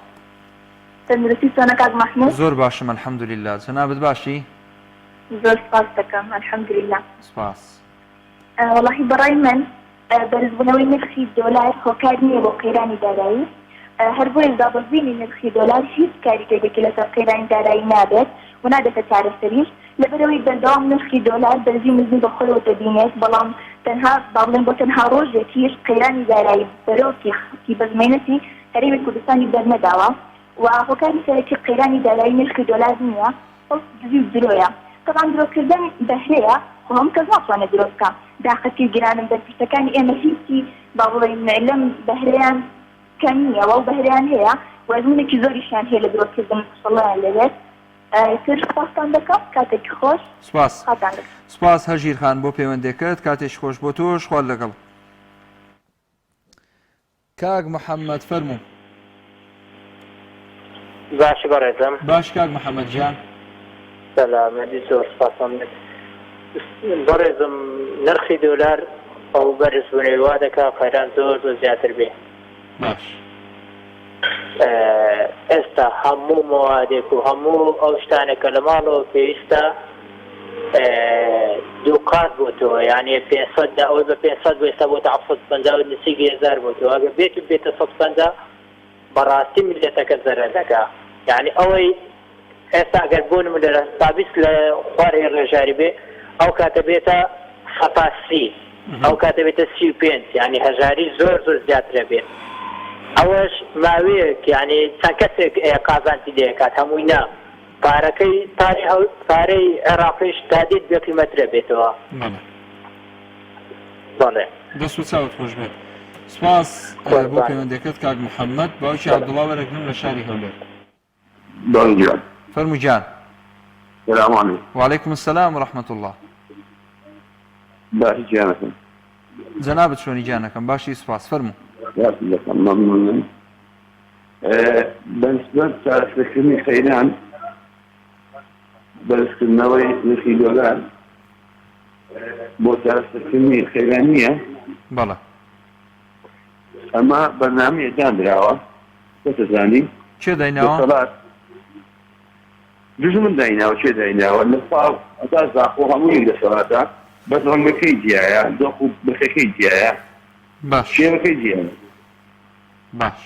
I: تندرسي سنة كاك محمود؟
A: زۆر باشم الحمد لله. جنابت باشی؟
I: زۆر سپاس دەکەم الحمد لله.
A: سپاس.
I: والله بەڕای من بەرزبوونەوەی نرخی دۆلار هۆکار نییە بۆ قەیرانی دارایی هەر بۆیە دابەزینی نرخی دۆلار هیچ کاریگەرێکی لەسەر قەیرانی دارایی نابێت و نادێتە چارەسەریش لەبەرەوەی بەردەوام نرخی دۆلار بەرزی نزمی بە خۆیەوە دەبینێت بەڵام تەنها با بڵێن بۆ تەنها ڕۆژێکیش قەیرانی دارایی بەرەوکی بەزمێنەتی هەرێمی کوردستانی دەرنەداوە و هۆکاری سەرەکی قەیرانی دارایی نرخی دۆلار نییە دزی و درۆیە طبعا درۆکردن بەهرەیە هەم کەس ناتوانێت درۆ بکە داخەتی گرانم دەرپرسەکانی ئێمە هیچی با بڵێن لەم بەهرەیان کەم نییە و بەهرەیان هەیە وەزمونێکی زۆریشیان هەیە لە درۆکردن قسەڵیان لەوێت تر خواستان دەکەم کاتێکی خۆش
A: سپاس هەژیر خان بۆ پەیوەندێکت کاتێکی خۆش بۆ تۆش خوال لەگەڵ کاک محەممەد فەرموو
J: باشی بەڕێزم
A: باش کاک محەممەد جیان
J: سەلامەتی زۆر سپاسم بەڕێزم نرخی دۆلار ئەو بەرزبوونەوەی وا دەکا قەیران زۆر زۆر زیاتر بێ
A: باش
J: ئێستا هەموو مەوادێک و هەموو ئەو شتانێکە لە ماڵەوە پێویستە دووقات بۆتەوە یعنی 500 ئەوەی بە 500 بۆ ئێستا بۆتە 750 نزیکی 1000 بۆتەوە ئەگەر بێتە 150 بەڕاستی میلەتەکە زەرەر دەکا یعنی ئەوەی ئێستا ئەگەر بۆ نمونە سابیست لە خوارێ ڕێژاری بێ ئەو کاتە بێتە 730 ئەو کاتە بێتە 35 یعنی هەژاری زۆر زۆر زیاترە بێت ئەوەش ماوەیەک یعنی چەند کەسێک قازانتی دەکات هەمووی نا پارەکەی پارەی عێراقیش تادید بێ قیمەترە بێتەوە بەڵێ
A: دەست و چاوت خۆش بێت سپاس بۆ پەیوەندەکەت کاک محەممەد باوکی عەبدوڵڵا وەرەگرم لە شاری هەولێر
K: بەڵگیان
A: فەرموو گیان
K: سلام علیکم
A: وعلیکم السلام ورحمة الله
K: باشی گیانەکەم
A: جەنابەت چۆنی گیانەکەم باشی سپاس فەرموو
K: ممنون بەنسبەت چارەسەرکردنی خەیران بەرزکردنەوەی نرخی دۆلار بۆ چارەسەرکردنی خەیران نییە
A: بەڵێ
K: ئەمە بەرنامەیە دانراوە دەتەزانی
A: چێ دایناوە
K: دژمن دایناوە چێ دایناوە لە پاڵ ئەتا زاخۆ هەمووی دەسەڵاتە بەس ڕەنگەکەی جیایە دۆخ و بەخەکەی جیایە
A: باش
K: شێوەکەی جیایە
A: باش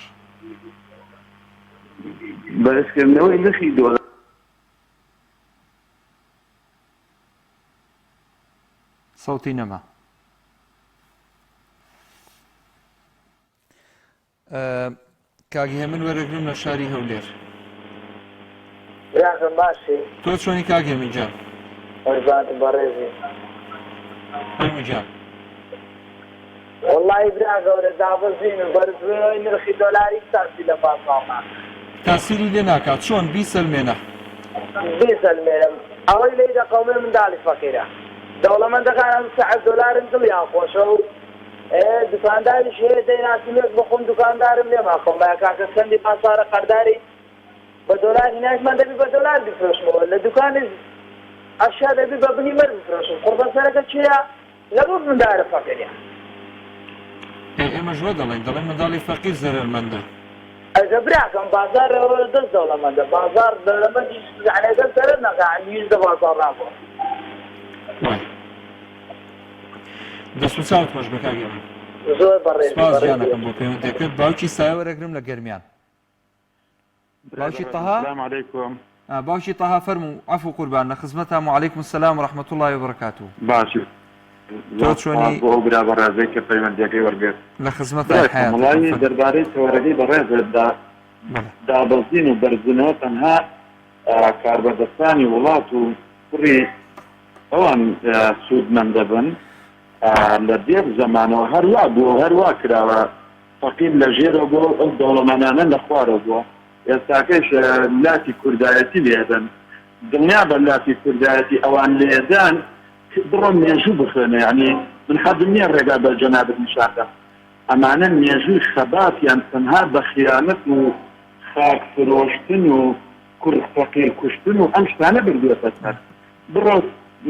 K: بەرزکردنەوەی نرخی دۆلار
A: سەوتی نەما کاگی هێمن وەرەگرم لە شاری هەولێر
J: برازم باشی
A: تۆ چۆنی کاک هێمن جان
J: وەرزانتم بەڕێزی
A: فەرموو گیان
J: والله برا گەورە دابەزین و بەرزبوونەوەی نرخی دۆلاری تاسی لە پاساڵنا
A: تاسیری لێ ناکات چۆن بیسەلمێنە
J: بیسەلمێنم ئەوەی لێی دەقەومێ منداڵی فەقیرە دەوڵەمەندەکان سەعەت دۆلارم دڵیان خۆشە و دوکانداریش هەیە دەیناسیمێک بخۆم دوکاندارم لێ ماخۆمایە کاکە سەندی پاسارە قەرداری بە دۆلار هیناشمان دەبی بە دۆلار بفرۆشمەوە لە دوکانی ئەشیا دەبی بە بنی مەرج بفرۆشم قوربەسەرەکە چییە لەبوو مندارە فەقیرە
A: ئێمە ژوە دەڵێن منداڵی فەقیر زەرەرمەندە
J: ئەگە براکەم بازار دەست دەوڵەمەندە بازار دەوڵەمەندی یعنی دەست زەرەر نەکات ویژدە بازار ڕابووە
A: دەست و چاوت خۆش بە کاک هێمن
J: زۆر بەڕێزی
A: سپاس گیانەکەم بۆ پەیوەندەکەت باوکی سایە وەرەگرم لە گەرمیان باوکی تەها
K: السلام علیکم
A: باوکی تەها فەرموو عەفو قوربان لە خزمەتام وعەلەیکم السلام ورحمة الله وبركاته
K: باشی
A: تۆ چۆنی
K: بۆ برا بەڕێزەی کە پەیوەندیەکەی وەرگرت
A: لە خزمەتای حیات
K: وڵی دەربارەی تەوەرەگەی بەڕێزتدا دابەزین و بەرزبوونەوە تەنها کاربەردەستانی وڵات و کوڕی ئەوان سوودمەند دەبن لە دێر زەمانەوە هەروە بووە هەروە کراوە فەقیر لە ژێرە بۆ ئەو دەوڵەمەندانە لە خوارە بووە ئێستاکەش لاتی کوردایەتی لێدەن دڵنیا بە لاتی کوردایەتی ئەوان لێدان بڕۆ مێژوو بخوێنە یعنی من حەزم نییە ڕێگا بە جەنابەت نیشاندا ئەمانە مێژووی خەباتیان تەنها بە خیانەت و خاک فرۆشتن و کوڕ فەقیر کوشتن و ئەم شتانە بردووەتە سەر بڕۆ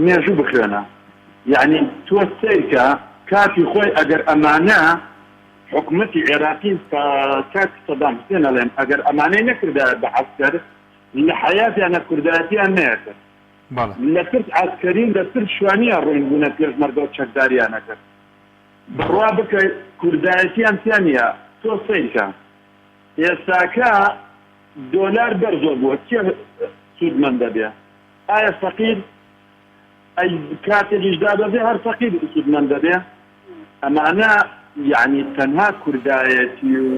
K: مێژوو بخوێنە یعنی تۆ سیرکە کاتی خۆی ئەگەر ئەمانە حکومەتی عێراقی کاتی سەدام حوسێن ئەڵێن ئەگەر ئەمانەی نەکردا بە عەسکەر لە حەیاتیانە کوردایەتیان نەیەکرد لە ترس عسکەرین لە ترس شوانیە ڕوون بوونە پێشمەرگە و چەکداریانەکرد بڕوا بکەیت کوردایەتیان تیانە تۆ سیرکە ئێستاکە دۆلار بەرزۆ بووە چێ سوودمەندە بێ ئایا فەقیر ئەی کاتێکیشدا بەبێ هەر فەقیر سوودمەندە بێ ئەمانە یعنی تەنها کوردایەتی و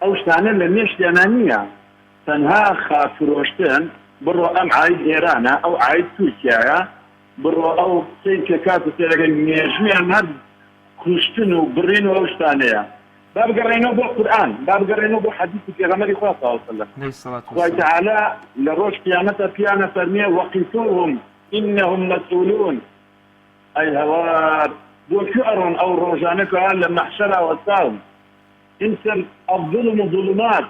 K: ئەو شتانە لە مێشتیانە نییە تەنها خافرۆشتن بڕۆ ئەم عاید ئێرانە ئەو عاید تورکیایە بڕۆ ئەو سیرکە کات و سێرەکە مێژویان هەر کوشتن و بڕین و ئەو شتانەیە با بگەڕێنەوە بۆ قورئان با بگەڕێنەوە بۆ حەدیثی پێغەمبەری خوا صلی الله علیه وسلم خوای تەعالا لە ڕۆژ قیامەتە پیانە فەرمێ وەقیفوهم إنهم مسؤولون أي هوار بوشعر أو رجانك على محشرة والساوم انسر الظلم ظلمات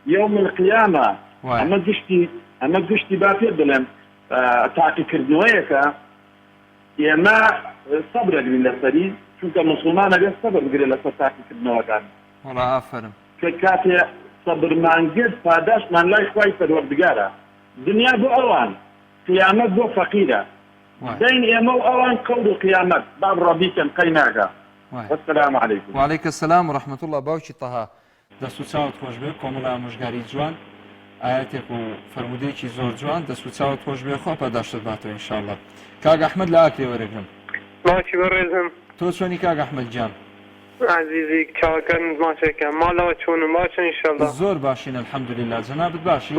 K: يوم القيامة أما قشتي بافير بلن تعقي كردنويك يا ما صبرك للسري شو كمسلمان أجل صبر بقري لسا تعقي كردنويك
A: والله أفرم
K: كاتي صبر ما نجد فاداش من لا يخوي فرور بقارة دنيا بو أوان قيامت بو فقيرة بين إيمو أوان قول قيامت باب ربيكا قيناك والسلام عليكم
A: وعليك السلام ورحمة الله باوشي طه دەست و چاوت خۆش بێ کۆمەڵە ئامۆژگاری جوان ئاەتێک و فەرمودەیەکی زۆر جوان دەست و چاوت خۆش بێ خۆ پاداشتت باتەوە ئینشاءالله کاک ئەحمەد لە ئاکرێ وەرەگرم
L: ماشی بەڕێزم
A: تۆ چۆنی کاک ئەحمەد گیان
L: عزیزی چاوەکەن ماشێکە ماڵەوە چۆنم باشن ئینشاءالله
A: زۆر باشین الحەمدولله جەنابەت باشی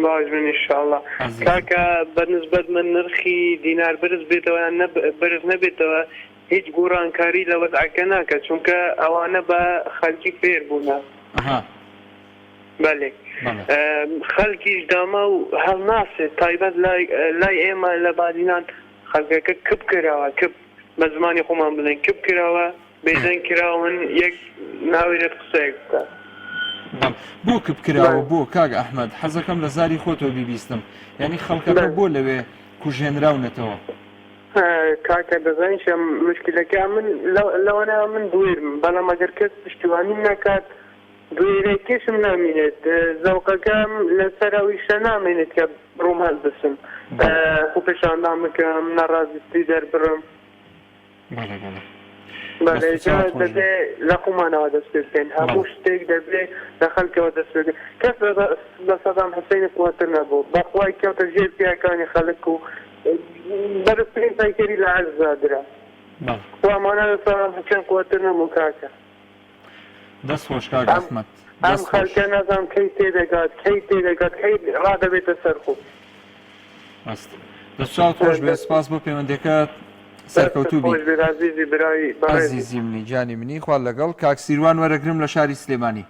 L: باش بن ئینشاءالله کاکە بەنسبەت من نرخی دینار برز بێتەوە یان برز نەبێتەوە هیچ گۆڕانکاری لە وەزعەکە ناکە چونکە ئەوانە بە خەڵکی فێر بوونە بەڵێ خەڵکیش داما و هەڵناسێت تایبەت لای ئێمە لە بادینان خەڵکەکە کپ کراوە کپ بە زمانی خۆمان بڵێن کپ کراوە بێدەنگ کراون یەک ناوێرێت قسەیەک بکات
A: بۆ کپ کراوە بۆ کاک ئەحمەد حەزەکەم لە زاری خۆتەوە بیبیستم یعنی خەڵکەکە بۆ لەوێ کوژێنراونەتەوە
L: کاکە دەزانیش مشکلەکە من لەوەنە من دوێرم بەڵام ئەگەر کەس پشتیوانی ناکات دوێرە کێشم نامێنێت زەوقەکەم لەسەراویشە نامێنێت کە ڕۆم هەز بسم خوو پێشاندان بکەم نەڕازیستی دەربڕم بەڵێجا دەبێ لە قومانەوە دەست پێ بکەین هەموو شتێک دەبێ لە خەڵکەوە دەست پێ بکەین کەس لە سەدام حوسێنی قووەتر نەبوو بەخوای کەوتە ژێر پیاکانی خەڵک و بەرزترین پایکەری لە عەرز زادرا وامانە لە سەدام حوسێن قووەتر نەبوو کاکە
A: دەست خۆش کاک ئەحمەد
L: ئەم خەڵکە نەزانم کەی تێدەگات کەی ڕادەبێتە سەر خۆ
A: دەست چاوت خۆش بێ سپاس بۆ پەیوەندیەکەت سەرکەوتوو بی عەزیزی منی جانی منی خوا لەگەڵ کاک سیروان وەرەگرم لە شاری سلێمانی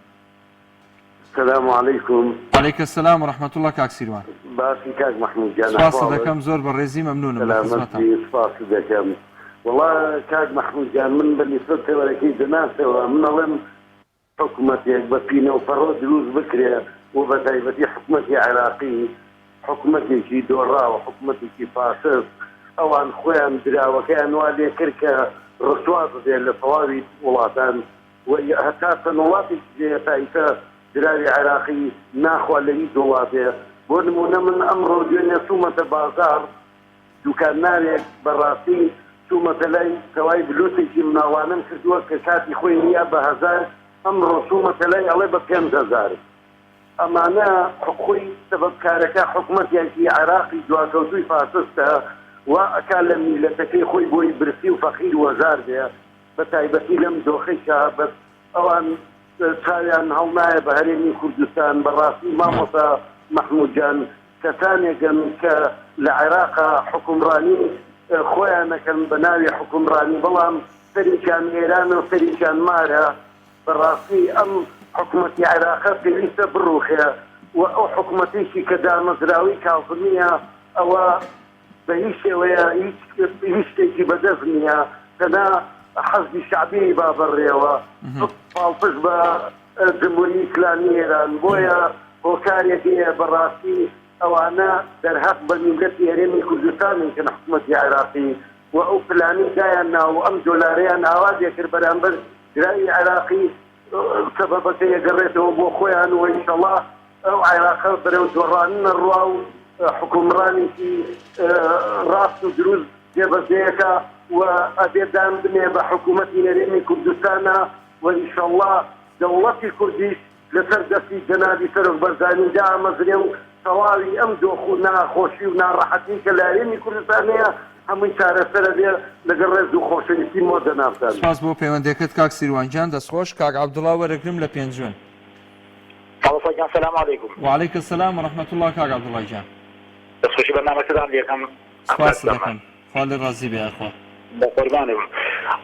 G: السلام عليكم.
A: عليك السلام ورحمة الله كاك سيروان.
G: باسي كاك محمود جانا.
A: سپاس دەکەم زۆر بەڕێزی مەمنونم لە خزمەتتان.
G: سپاس دەکەم. والله كاك محمود جان من بالنسبة لك دناسة من أظن حكومتك بفينا وفرود دروز بكرة وبتايبتي حكومتي عراقي حكومتي شي دورا وحكومتي شي فاسد أو عن خوان درا وكان والي كركة رسوات ديال الفواري ولاتان وهتاتا نواتي تايتا دراري عراقي ناخوا اللي دولاتي ونمونا من أمره ديالنا سومة بازار دوكان ناريك براسي سومة لاي سواي بلوتي من أوانم كردوا كشاتي خويني أبا هزار أمره سومة لاي الله بكام هزار أما أنا حقوي سبب كاركا حكومتي في عراقي جواكوزي فاسستا وأكلمني لتكي خوي بوي برسي وفقير وزار بها بتايبتي لم دوخيشا بس أوان سايان هەڵنایە بە هەرێمی کوردستان بەڕاستی مامۆستا محمود جان کەسانێکن کە لە عێراقا حکومڕانی خۆیانەکەن بە ناوی حکومڕانی بەڵام سەریکیان ئێرانە و سەریکیان مارە بەڕاستی ئەم حکومەتی عێراقا پێویستە بڕوخێ و ئەو حکومەتێکی کە دامەزراوی کاڵبنیە ئەوە بە هیچ شێوەیە هیچ شتێکی بەدەست نییە تەنها حەزبی شعبی با بڕێەوە پاڵپشت بە جمهوری ئیسلامی ئێران بۆیە هۆکارێکی بەڕاستی ئەوانە دەرهەق بە میلەتی هەرێمی کوردستانی کە حکومەتی عێراقی و ئەو پلانی دایان ناو ئەم دۆلاریان ئاوازێ کرد بەرامبەر گرایی عێراقی سەبەبەکە یەگەڕێتەوە بۆ خۆیان و ئینشەڵڵا ئەو عێراقە بەرەو دۆڕاننە ڕوا و حکومڕانێکی ڕاست و دروست جێبەجێیەکە وأبيدان بني بحكومتنا ريمي كردستانا وإن شاء الله دولتي كرديش لسرد في جنابي سرف برزاني جاء مزريو سواوي أمدو خونا خوشي ونا راحتين كلا ريمي كردستانيا همين شارع سرد لقرز دو خوشي في مودة نافتان
A: سپاس بۆ پەیوەندەکەت کاک سیروانجان دەستخۆش کاک عەبدوڵڵا وەرەگرم لە پێنجوێن.
F: السلام عليكم.
A: وعليكم السلام ورحمة الله كاك عبد الله جان.
F: دەستخۆشی بەرنامەکەتان لێکەم.
A: سپاس دەکەم. خوا لێ ڕازی بێ ئەخوا.
F: بەقوربانم.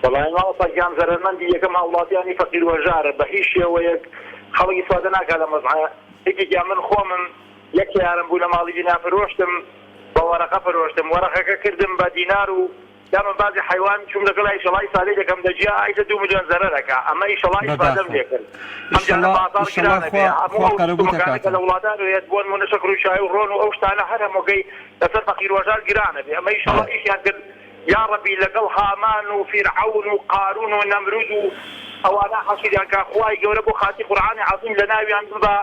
F: وەڵای ماڵەسا گیان زەرمەندی یەکەم هاوڵاتیانی فەقیر وەژارە بە هیچ شێوەیەک خەڵکی سوادە ناکات لە مەزرعە. یەکێکیان من خۆمم یەک یارم بوو لە ماڵی دینا فرۆشتم بە وەرەقە فرۆشتم وەرەقەکە کردم بە دینار و دامن بعضی حیوان چون لەگەڵ ئیشەڵای ساڵی دەکەم دەجیا ئایتە 2 ملیۆن زەرەرەکە ئەمە ئیشەڵای ئیفادەم لێ کرد. ئەمجا لە بازاڕ گرانە بێ هەموو ئەوستومەکانێکە لە وڵاتان وێت بۆن مونە شەکر و شای و ڕۆن و ئەو شتانە هەر هەمووکەی لەسەر فەقیر وەژار گرانە بێ ئەمە ئیشەڵا ئیشیان کرد یا ڕەبی لەگەڵ هامان و فیرعەون و قارون و نەمرود و ئەوانە حەشیریان کا خوای گەورە بۆ خاتی قورئانی عەظیم لە ناویان ببە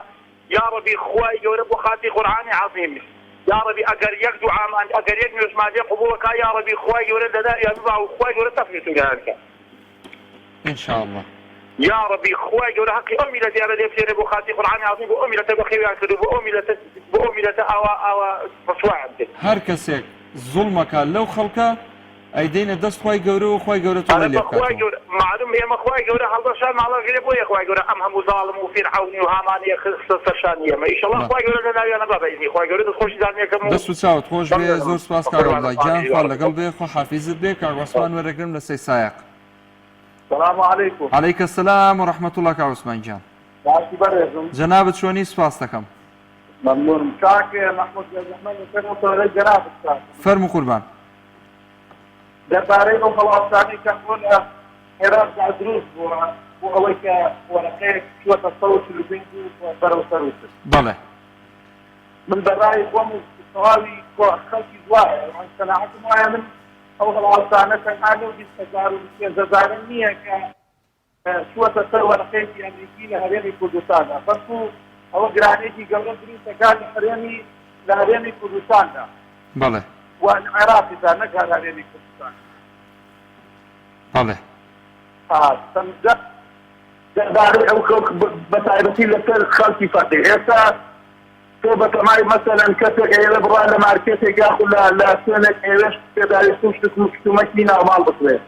F: یا ڕەبی خوای گەورە بۆ خاتی قورئانی عەظیم يا ربي أجر يقدو عامان أجر يقدو ما دي قبولك يا ربي خواي ولد لا يا بابا وخواي ولد تفلت ذلك
A: إن شاء الله
F: يا ربي خواي ولد حقي أمي لا ديار دي في ربو خاطي قرآن عظيم وأمي لا تبخي ويأكلوا وأمي لا أو فصواع
A: هر كسيك ظلمك لو خلقه أيدينا دست خواي جورو وخواي جورو تولي
F: خواي جورو معلوم هي ما خواي جورو هذا شان على غير بويا خواي جورو أم هم ظالم وفرعون وهامان خصص شانية ما إن شاء الله خواي جورو لنا أنا بابا إني خواي جورو تخش زانية كم
A: دست وساوت خوش بيه زور سپاس كار الله جان فال قلبي خو حافظت بيه كار عثمان ورقم لسي سايق.
G: السلام عليكم.
A: عليك السلام ورحمة الله كار عثمان جان. جنابت شوني سپاس دكم.
G: ممنون كاك محمود الرحمن كان طول جنابك.
A: فرمو قربان.
G: دەبارەی ئەو هەڵاوسانی کە بوون عێراق دروست بووە بۆ ئەوەی کە وەرەقەیەک چووەتە سەوت لوبنگ و بەرەو سەروتر.
A: بەڵێ.
G: من بەڕای خۆم تەواوی خەڵکی دوایە سەناعەتم وایە من ئەو هەڵاوسانە تەنها لەو 200,000 نییە کە چووەتە سەر وەرەقەیەکی ئەمریکی لە هەرێمی کوردستاندا بەڵکو ئەوە گرانێکی گەورە دروستەکان لە هەرێمی کوردستاندا.
A: بەڵێ.
G: و عێراقیدا نەک هەرێمی کوردستان.
A: بله.
G: داري أو بتعرفين لسه خالتي فاتي إيسا تو بتماي مثلا كتك إلى برا لماركتك يأخذ لا سنة إيش تداري سوش تمشينا ومال بطلع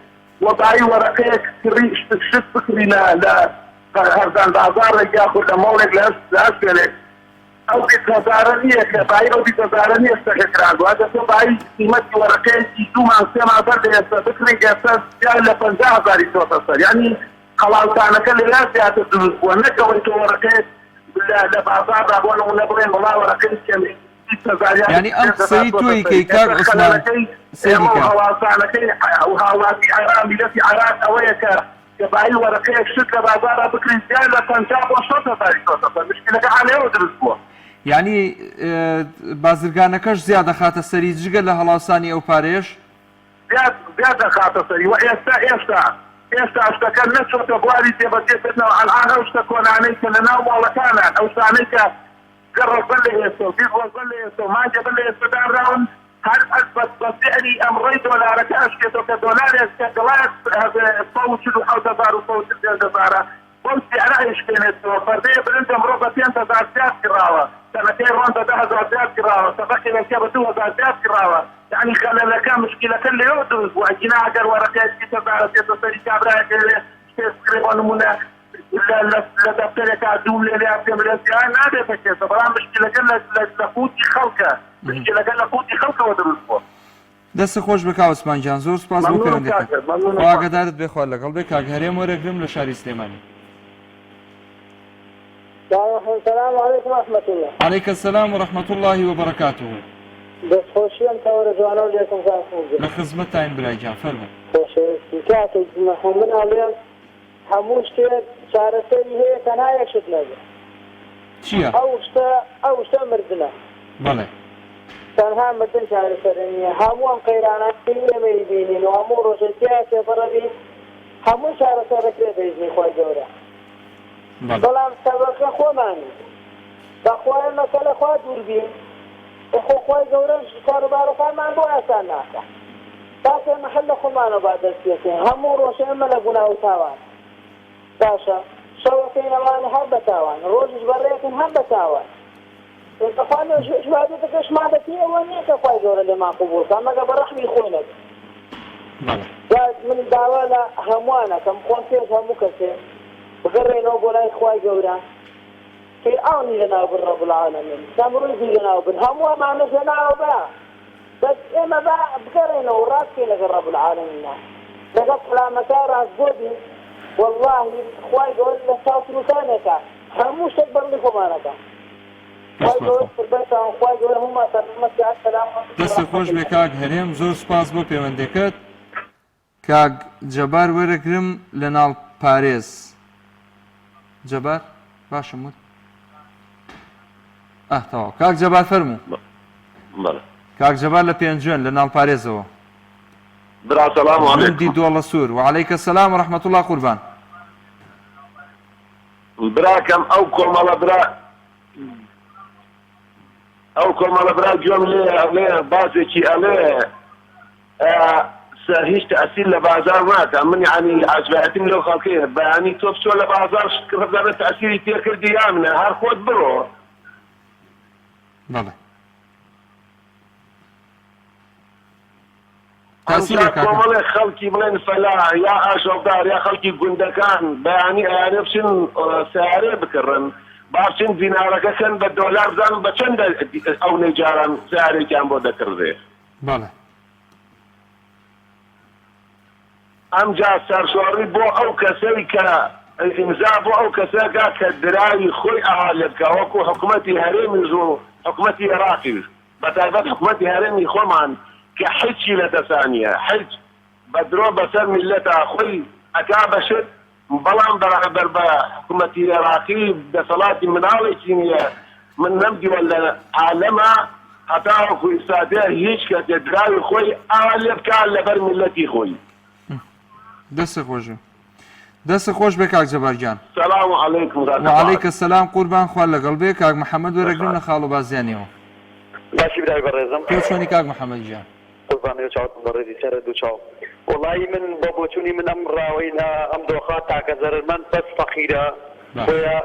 G: وضعي ورقيك تري شت فكرنا لا هردان بازار يأخذ مولك لأسفلك أو بتزارنية كباي أو بتزارنية استخدام وهذا تبعي قيمة ورقيك يدوم عن سما فرد يستفكرك يستفكر جاء لفنجاه زاري توصل يعني خلاص أنا كل لا زيادة الدروس وأنك وأنت ورقيك لا بازار ولا نبغي والله ورقيك
A: يعني أنت سيتوي كي كار عثمان سيدي كار
G: خلاص أنا كي وهاواتي عاملتي عراق أويك كباي ورقيك شد بازار بكري جاء لفنجاه وشطة زاري توصل مشكلة عليه ودرس
A: يعني بازرگانەکەش زیاد دەخاتە سەری جگە لە هەڵاوسانی ئەو پارێش
G: زیاد دەخاتە سەری و ئێستا شتەکە نەچۆتە بواری تێبەجێکردنەوە ئەلان ئەو شتە کۆنانەی کە لە ناو ماڵەکانان ئەو شتانەی کە گەڕە بەر لە ئێستا و بیڕۆ بەر لە ئێستا و مانجە بەر لە ئێستا دانراون هەر بە سعری ئەمڕۆی دۆلارەکە ئەشکێتەوە کە دۆلارێک کە دڵات 147,000 بۆم سیارە ئەیشکێنێتەوە فەردەیە برنج ئەمڕۆ بە 5,000 زیاد کراوە سەنەکەی ڕۆن بە 10,000 زیاد کراوە سەبەقی لەکە بە 2,000 زیاد کراوە يعني خلالەکە مشکلەکە لێەوە دروست بووە جینا ئەگەر وەرەقەیەکی تەزارەتێتە سەری کابراایەکە بۆ نمونە لە دەفتەرێکا دوو لێ پێم لێ نابێتە کێسە بەڵام مشکلەکە لە قوتی خەڵکە مشکلەکە لە قوتی خەڵکەوە دروست بووە.
A: دەستە خۆش بکە عوسمان جان زۆر سپاس بۆ پەیوەندیەکەت ئاگادارت بێخوا لەگەڵ بێ کاک هەرێم وەرەگرم لە شاری سلێمانی.
J: السلام عليكم ورحمة الله.
A: عليك السلام ورحمة الله وبركاته.
J: بس خوشيان تاور جوانا وليكم فاسمون.
A: لخدمت تاين براي جان فرما.
J: خوشي كاتب محمد عليهم هموش كده شارسي هي تنايا شتلاجة.
A: چيا؟
J: أو شتا مردنا.
A: بله.
J: تنها مردن شارسرنية هموان قيرانا كيه ميبينين وامو روشتيا سفردي همو شارسركي بيزني خواهي جورا. بەڵام سەبەکە خۆمانی بەخوای مەسەلە خوا دوور بین بەخۆ خۆی گەورە کاروبارەکانمان بۆ ئاسان ناکە
M: تاسو محل خمانه بعد السياسة همو روش اما لقنا وتاوان باشا شوكين اوان هب تاوان روجش بريكن هب تاوان القفانه شو بعدتك ايش معدتي ونيك فاي دور اللي ما قبول كما قبل رحمي خوينك قاعد من دعوانا هموانا كم خونتين همو كسي بقرينا وقولا اخواي قورا في اوني لنا رب العالمين سامروي لنا وبن هموا ما نزلنا وبا بس اما بقرينا وراسي لك رب العالمين لقد سلامتا راس قودي والله اخواي قول لساوسرو كانك هموش تكبر لكم انك
A: دەستی خۆش بێ کاک هەرێم زۆر سپاس بۆ پەیوەندیەکەت کاک جەبار وەرەگرم لە ناڵ پارێز جەبار باشم وت تەواو کاک جەبار فەرموو کاک جەبار لە پێنجوێن لە ناڵ پارێزەوە
N: برا سلام علیکم
A: دی دووەڵە سوور وعەلەیکە سەلام و ڕەحمەتوڵڵا قوربان
N: براکەم ئەو کۆمەڵە برا ئەو کۆمەڵە برا گوێم لێ باسێکی ئەڵێ هیچ تەئسیر لە بازار ناکە من یعنی عەجبایەتیم لەو خەڵکەیە بەیانی تۆ بچۆ لە بازار ڕزانە تەئسیری تێ کردی یا منە هەر خۆت بڕۆ
A: بەڵێ
N: کۆمەڵێ خەڵکی بڵێن فەلا یا ئاشۆفدار یا خەڵکی گوندەکان بەیانی ئەیانێ بچن سیارێ بکڕن باشن دینارەکەکەن بە دۆلار بزانن بە چەندە ئەو نەیجاران سیارێکیان بۆ دەکردێ
A: بەڵێ
N: ئەمجا سەرشۆڕی بۆ ئەو کەسەی کە ئیمزا بۆ ئەو کەسەکە کە دراوی خۆی ئاهالە بکە وەکو حکوومەتی هەرێمیش و حکوومەتی عێراقیش بەتایبەت حکوومەتی هەرێمی خۆمان کە حیچی لە دەسانیە حیچ بە درۆ بەسەر میلەتە خۆی ئەکا بەشت بەڵام بەرابەر بە حکوومەتی عێراقی دەسەڵاتی مناڵێکی نییە من نەمدیوە لە عالەمە هەتا وەکو ئیسادە هیچ کەسێ دراوی خۆی ئاهالە بکە لەبەر میلەتی خۆی
A: دەستە خۆشە دەستە خۆش بێ کاک جەبارگیان
N: سەلام عەلەیکم
A: وعەلەیکە سەلام قوربان خوا لەگەڵ بێ کاک محەممەد وەرەگرم لە خاڵ و بازیانیەوە
O: باشی برای بەڕێزم
A: تۆ چۆنی کاک محەممەد گیان
O: قوربانەوە چاوتم بەڕێزی سەرە دوو چاو وڵی من بۆ بۆچوونی من ئەم ڕاوەی لە ئەم دۆخات تاکە زەرمەند بەس فەقیرە بۆیە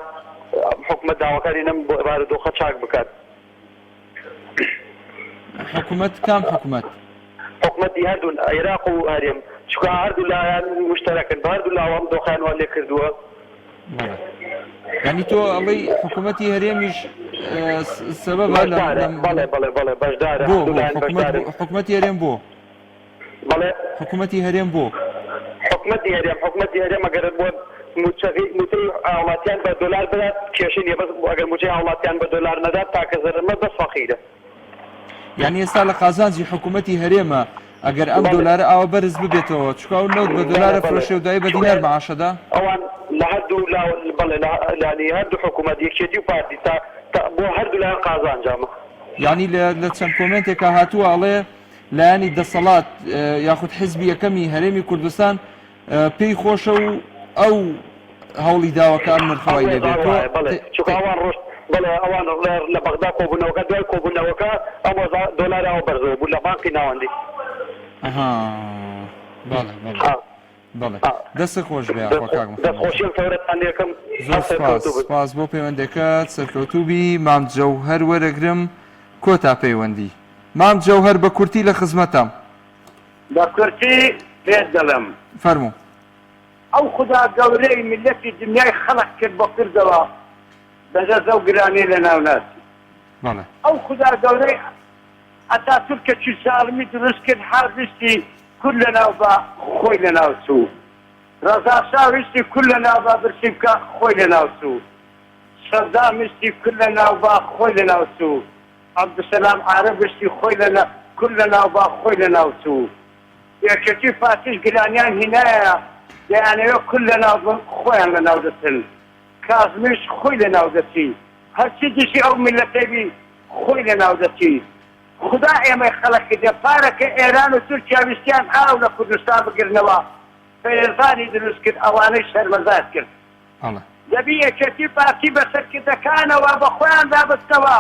O: حکومەت داواکاری نەم بۆ ئێبارە دۆخە چاک بکات
A: حکومەت کام حکومەت
O: حکومەتی هەردوو عێراق و هەرێم چکە هەردوو لایەن مشتەرەکن بە هەردوو لاوەم دۆخیان وا لێ کردووە
A: یعنی تۆ ئەڵەی حکوومەتی هەرێمیش سەبەبە
O: بەڵێ بەڵێ بەڵێ بەشدارە
A: حکوومەتی هەرێم بۆ
O: بەڵێ
A: حکوومەتی هەرێم بۆ
O: حکوومەتی هەرێم ئەگەر بۆ موچەی هاوڵاتیان بە دۆلار بدات کێشەی نیە بەس ئەگەر موچەی هاوڵاتیان بە دۆلار نەدات تاکە زەرمە بەس فەقیرە
A: یعنی ئێستا لە قازانجی حکوومەتی هەرێمە ئەگەر ئەم دۆلارە ئاوە بەرز ببێتەوە چکە ئەو نەوت بە دۆلارە فرۆشێ و دای بە دینار مەعاشەدا
O: ئەوان لە هەردوو بەڵێ لانی هەردوو حکوومەت یەکێتی و پارتی بۆ هەردوو لایەن قازانجامە
A: یعنی لە چەند کۆمنتێکە هاتووە ئەڵێ لایانی دەسەڵات یاخود حیزبی یەکەمی هەرێمی کوردستان پێی خۆشە و ئەو هەوڵی داواکان نرخەوەی لێبێتەوە
O: چکە ئەوان ڕۆژ بەڵێ ئەوان لە بەغدا کۆبوونەوەکە دوای کۆبوونەوەکە ئەم دۆلارەوە بەرزەوە بوو لە بانکی ناوەندی
A: بەڵێ دەستە خۆش بێ
O: دەستخۆشیم فەورەتان یەکەم
A: زۆر سپاس بۆ پەیوەندەکەت سەرکەوتوبی مام جەوهەر وەرەگرم کۆتا پەیوەندی مام جەوهەر بە کورتی لە خزمەتم
G: بە کورتی پێت دەڵێم
A: فەرموو
G: ئەو خوددا گەورەی میلەتی دنیای خەڵق کرد بۆ کردەوە بەجەزە و گرانی لە ناوناسی ئەو خوددا گەورەی ئەتاتورکە چی ساڵمی دروست کرد حاویستی کول لە ناو بە خۆی لە ناو چوو ڕەزا شا ویستی کول لە ناو بە برسی بکە خۆی لە ناو چوو سەردام ویستی کول لە ناو بە خۆی لە ناو چوو عەبدوسەلام عارەب ویستی کول لە ناو بە خۆی لە ناو چوو یەکێتی فاتیش گرانیان هینایە دەیانەوێ کول لە ناو خۆیان لە ناو دەچن کازمیش خۆی لە ناو دەچی هەرچی دیشی ئەو میلەتەبی خۆی لە ناو دەچی خدا ئێمەی خەڵق کردە پارەکە ئێران و تورکیا ویستیان ئاو لە کوردستان بگرنەوە پێزانی دروست کرد ئەوانەی شەرمەزار کرد دەبی یەکێتی پارتی بەسەرکردەکانەوە بە خۆیان دابستنەوە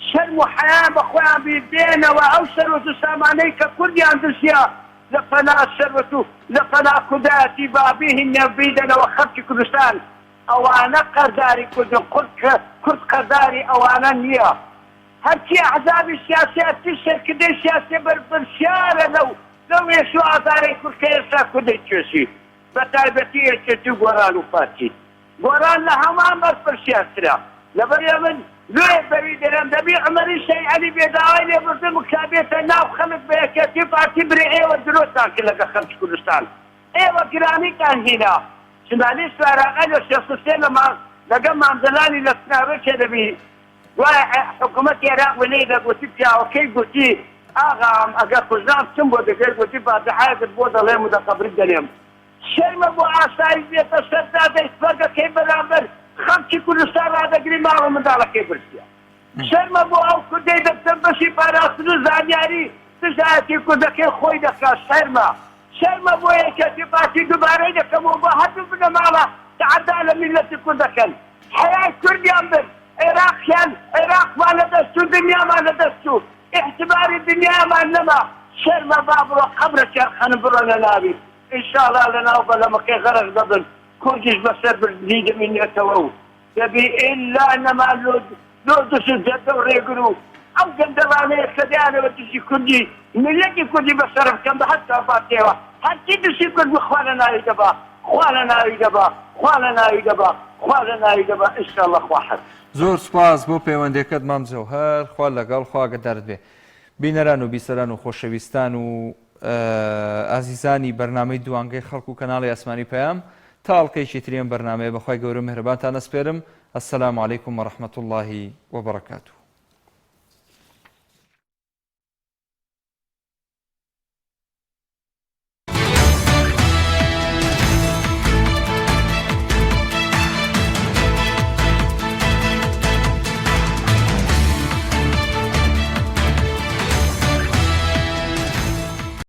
G: شەرم و حەیان بە خۆیان بێنەوە ئەو شەر و سامانەی کە کوردیان دژیا لفنا الشربة لفنا كداتي بابيه بيدنا وخبت كردستان او انا قرداري كرد قرداري او انا نية هرچی احزاب السياسية تشتر كده سياسي بالبرشارة لو يشو عذاري كركيسا كده تشوشي بتعبتي يشتو قران وفاتي قران لها ما امر برشارة لبريا من لوی بریدرم دبی عمری شيء علي بيداوي برضه مكابيته ناو خلق بيكتي بارتي بري و دروسان كلا خمس كردستان ايوه كرامي كان هنا شمالي سوارا قالوا شخصين لما لقى منزلاني لسناوي كده بي حكومة العراق وليدا قلت فيها اوكي قلت اغام اقا خزام سنبو دقير قلت بعد حاجة بوضع لهم ودا قبر الدنيا شيء ما بو عصاي بيت السرداد يتفرق كيف برامبر خمسي كردستان هذا قريب معهم من دالة كيف برسيا شيء ما بو او كده دبتنبشي باراسلو زانياري تجاتي كده كي خوي دكا شيء ما بو يكتي باتي دوباره دكا مباحث بنا معنا تعدى على ملة كردكن حياة كردي أمبر عراق ما ندستو دنيا ما ندستو اعتبار الدنيا ما نما شر ما بابرو قبر شرخان برنا نابي ان شاء الله لنا وبلا مكي غرق ضبن كرجش بسر بالجديد من يتوو تبي الا انما لو دسو جد وريقرو او جندراني كديانا وتجي كردي ملكي كردي بسرف كم حتى باتيوا حتى تسي كرد اخواننا يدبا ان شاء الله واحد
A: زۆر سپاس بۆ پەیوەندیەکەت مام جەوهەر خوا لەگەڵ خواگەدارت بێ بینەران و بیسەران و خۆشەویستان و ئازیزانی بەرنامەی دوانگەی خەڵک و کەناڵی ئاسمانی پەیام تا ئەڵقەیەکی ترێن بەرنامەیە بەخوای گەورە میهرەبانتان ئەسپێرم. السلام علیکم و ڕەحمەتوڵڵاهی وبەڕەکاتوه.